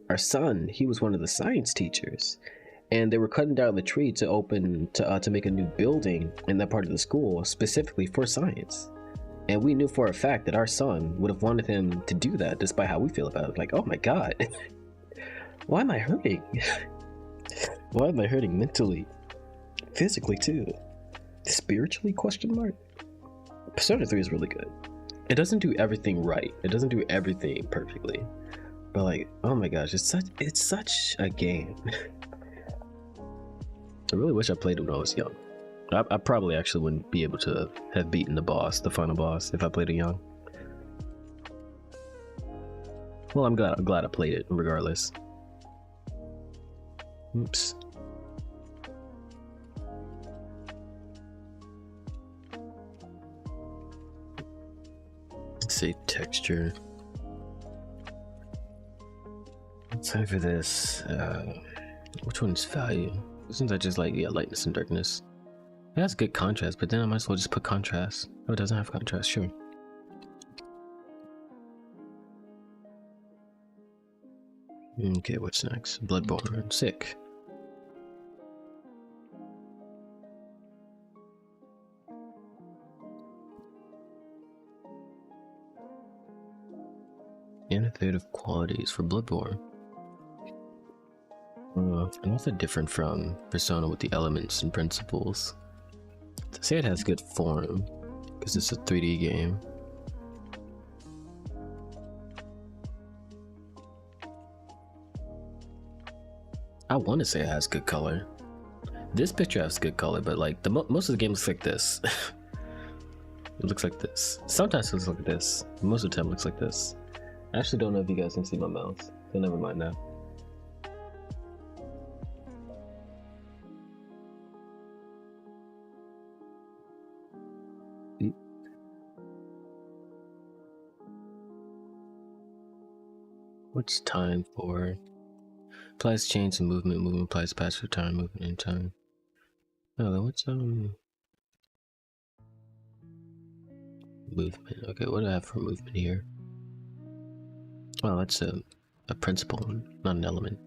our son, he was one of the science teachers, and they were cutting down the tree to open to make a new building in that part of the school specifically for science. And we knew for a fact that our son would have wanted him to do that, despite how we feel about it. Like, oh my god, why am I hurting? Why am I hurting mentally, physically too, spiritually? Question mark. Persona 3 is really good. It doesn't do everything right. It doesn't do everything perfectly. But like, oh my gosh, it's such a game. I really wish I played it when I was young. I probably actually wouldn't be able to have beaten the final boss, if I played it young. Well, I'm glad I played it regardless. Oops. Save texture. Time for this. Which one's value? Since I just like, yeah, lightness and darkness. It has good contrast, but then I might as well just put contrast. Oh, it doesn't have contrast, sure. Okay, what's next? Bloodborne. Sick. Innovative qualities for Bloodborne. And what's it different from Persona with the elements and principles? To say it has good form, because it's a 3D game. I want to say it has good color. This picture has good color, but like most of the game looks like this. It looks like this. Sometimes it looks like this. Most of the time it looks like this. I actually don't know if you guys can see my mouse, so never mind that. What's time for? Applies change to movement. Movement applies passive time. Movement in time. Oh, then what's movement? Okay, what do I have for movement here? Oh, that's a principle, not an element.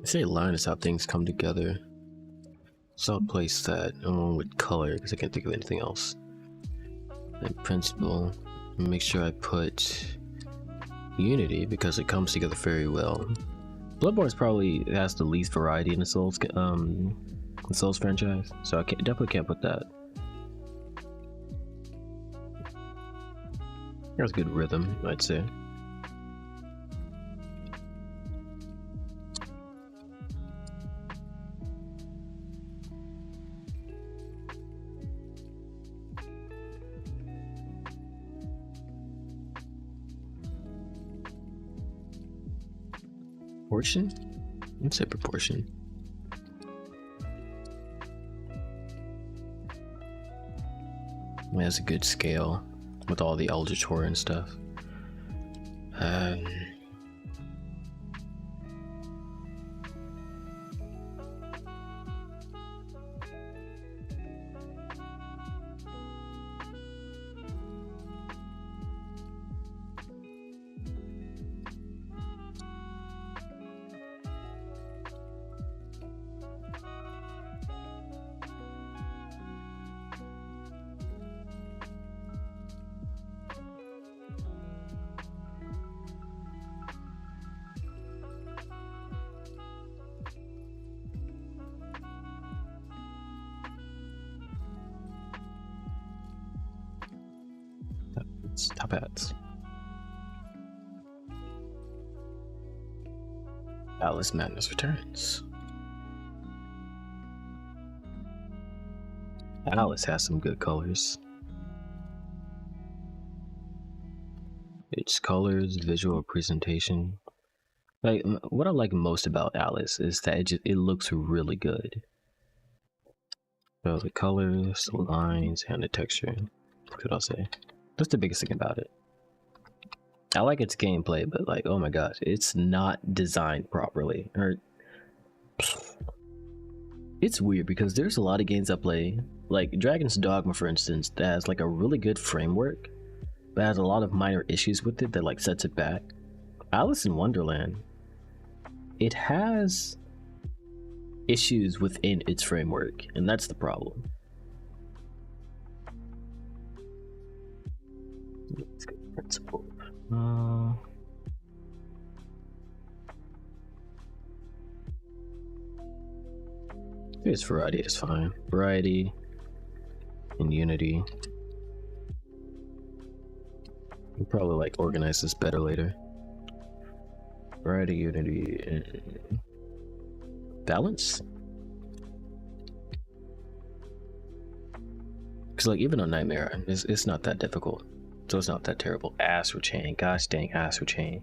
I say line is how things come together. So I'll place that along with color because I can't think of anything else. And principle, make sure I put unity because it comes together very well. Bloodborne probably has the least variety in the Souls franchise, so I definitely can't put that. That's good rhythm, I'd say. Proportion? Let's say proportion. It has a good scale with all the algebra and stuff. Top hats. Alice Madness returns. Alice has some good colors. Its colors, visual presentation. Like, what I like most about Alice is that it looks really good. So the colors, the lines, and the texture. What could I say? That's the biggest thing about it. I like its gameplay, but like, oh my gosh, it's not designed properly. Or it's weird because there's a lot of games I play, like Dragon's Dogma, for instance, that has like a really good framework, but has a lot of minor issues with it that like sets it back. Alice in Wonderland, it has issues within its framework, and that's the problem. Let's go principle. It's variety is fine. Variety and unity. We'll probably like organize this better later. Variety, unity, and balance. Because like even on Nightmare, it's not that difficult. So it's not that terrible. Astral Chain, gosh dang Astral Chain.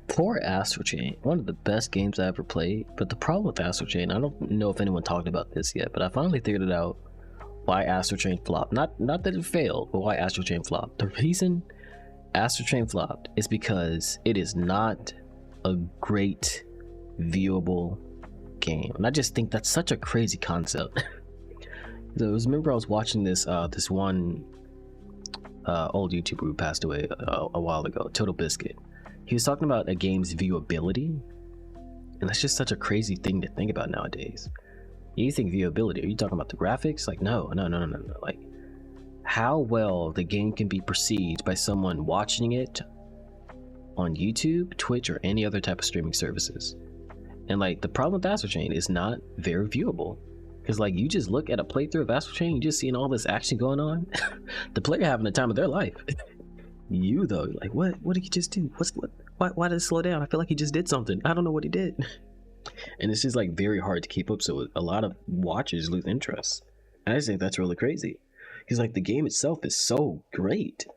Poor Astral Chain, one of the best games I ever played. But the problem with Astral Chain, I don't know if anyone talked about this yet, but I finally figured it out why Astral Chain flopped. Not that it failed, but why Astral Chain flopped. The reason Astral Chain flopped is because it is not a great viewable game. And I just think that's such a crazy concept. So remember I was watching this this one old YouTuber who passed away a while ago, Total Biscuit. He was talking about a game's viewability, and that's just such a crazy thing to think about nowadays. You think viewability, are you talking about the graphics? Like no. Like how well the game can be perceived by someone watching it on YouTube, Twitch, or any other type of streaming services. And like the problem with Astral Chain is not very viewable. Because like you just look at a playthrough of Astral Chain, you just seeing all this action going on. The player having the time of their life. You though, like what did he just do? Why did it slow down? I feel like he just did something. I don't know what he did. And it's just like very hard to keep up, so a lot of watchers lose interest. And I just think that's really crazy. Because like the game itself is so great.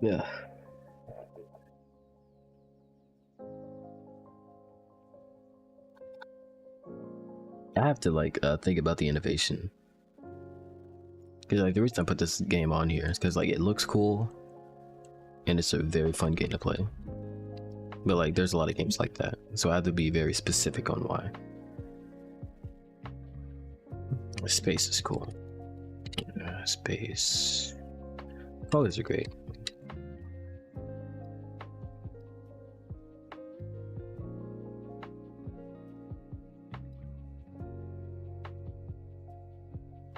Yeah. I have to like think about the innovation, because like the reason I put this game on here is because like it looks cool and it's a very fun game to play, but like there's a lot of games like that, so I have to be very specific on why. Space is cool. Space colors are great.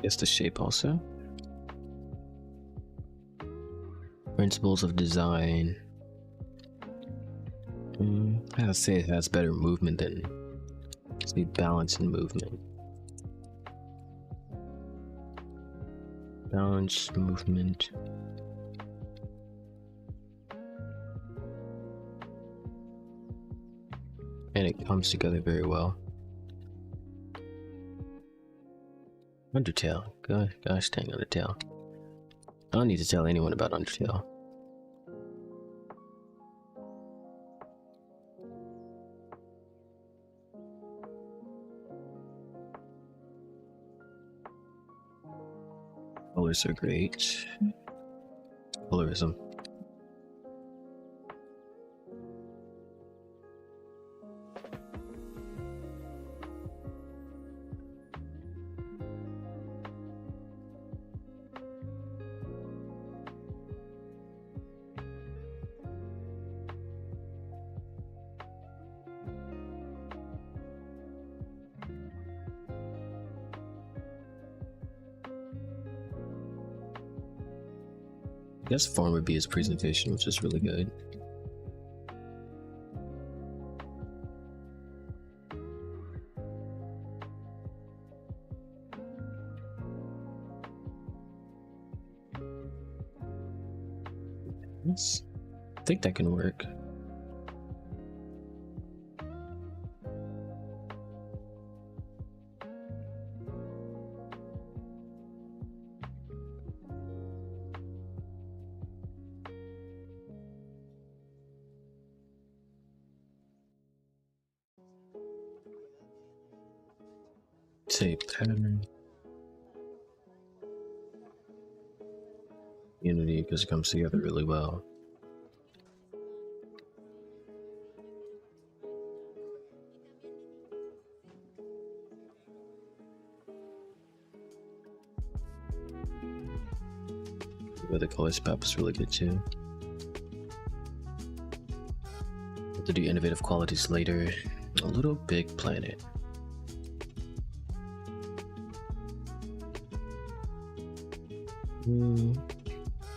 Guess the shape also. Principles of design. I would say it has better movement than balance and movement. balance, movement. And it comes together very well. Undertale. Gosh dang Undertale. I don't need to tell anyone about Undertale. Colors are great. Colorism. I guess form would be his presentation, which is really good. Yes. I think that can work. Say pattern. Unity, because it comes together really well. But the color spap is really good too. To do innovative qualities later. A little big planet.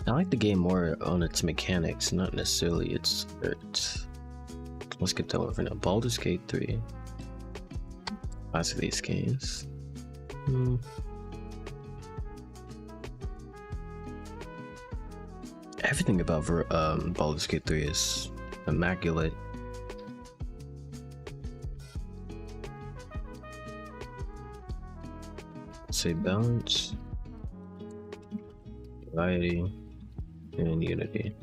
I like the game more on its mechanics, not necessarily its art. Let's skip that one for now. Baldur's Gate 3. Lots of these games. Everything about Baldur's Gate 3 is immaculate. Say balance, variety, and unity.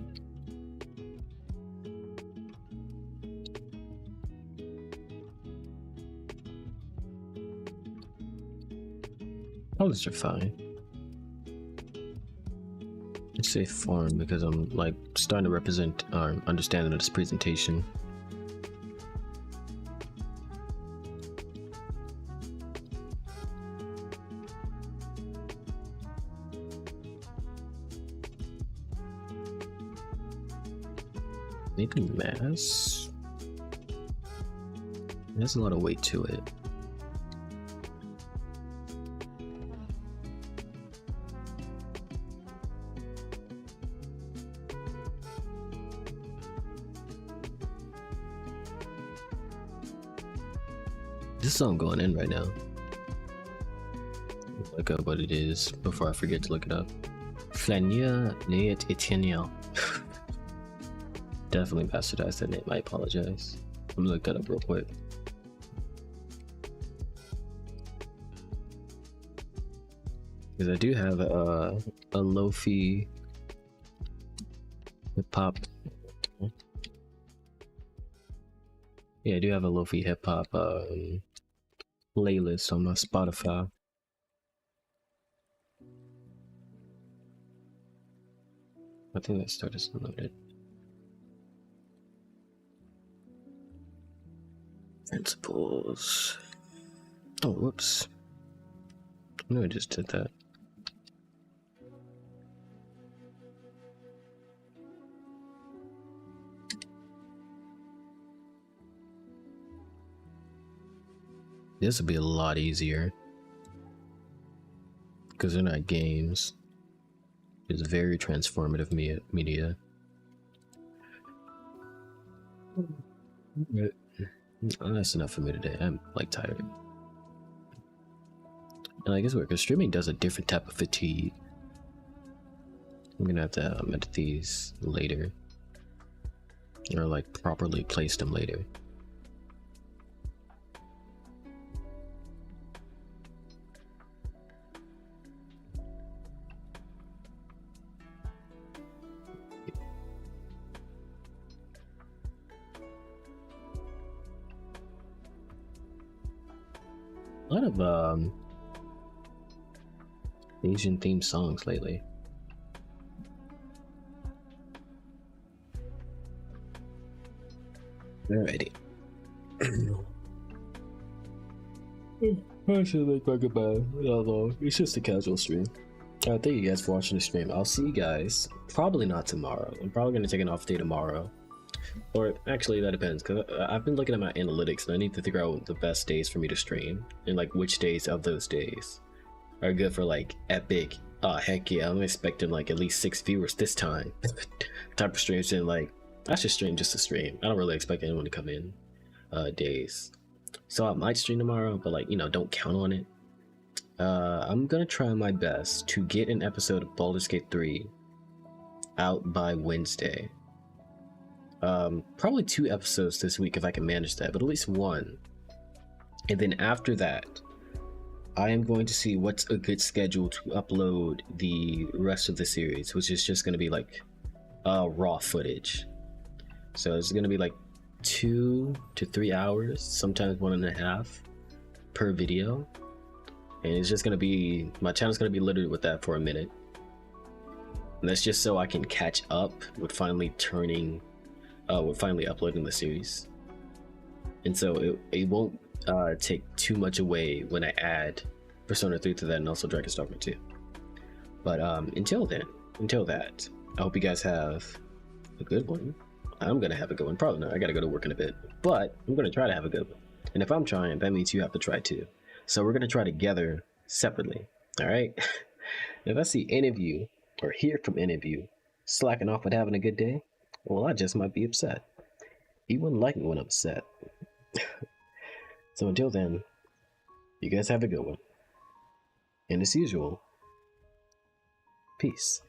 Colors are fine. Let's say form because I'm like starting to represent our understanding of this presentation. Maybe mass. There's a lot of weight to it. This song going in right now. Look up what it is before I forget to look it up. Flanier Leet Etienne. Definitely bastardized that name. I apologize. I'm gonna look that up real quick. Because I do have a lo-fi hip hop. Yeah, I do have a lo-fi hip hop playlist on my Spotify. I think that started downloaded. Principles. Oh, whoops. No, I just did that. This would be a lot easier because they're not games. It's very transformative media. That's enough for me today. I'm like tired. And I guess because streaming does a different type of fatigue. I'm gonna have to edit these later, or like properly place them later. A lot of Asian themed songs lately. Alrighty. I should make my goodbye. Although it's just a casual stream. Thank you guys for watching the stream. I'll see you guys probably not tomorrow. I'm probably gonna take an off day tomorrow. Or actually, that depends, because I've been looking at my analytics and I need to figure out the best days for me to stream and like which days of those days are good for like epic. Heck yeah, I'm expecting like at least 6 viewers this time type of streams, and like I should stream just to stream. I don't really expect anyone to come in days, so I might stream tomorrow, but like, you know, don't count on it. I'm gonna try my best to get an episode of Baldur's Gate 3 out by Wednesday. Probably 2 episodes this week if I can manage that, but at least 1. And then after that, I am going to see what's a good schedule to upload the rest of the series, which is just going to be like raw footage. So it's going to be like 2 to 3 hours, sometimes 1.5 per video. And it's just going to be, my channel's going to be littered with that for a minute. And that's just so I can catch up with finally uploading the series. And so it won't take too much away when I add Persona 3 to that, and also Dragon's Dogma 2. But until that, I hope you guys have a good one. I'm gonna have a good one. Probably not. I gotta go to work in a bit, but I'm gonna try to have a good one. And if I'm trying, that means you have to try too. So we're gonna try together separately. All right. If I see any of you or hear from any of you slacking off with having a good day, well, I just might be upset. You wouldn't like me when I'm upset. So until then, you guys have a good one. And as usual, peace.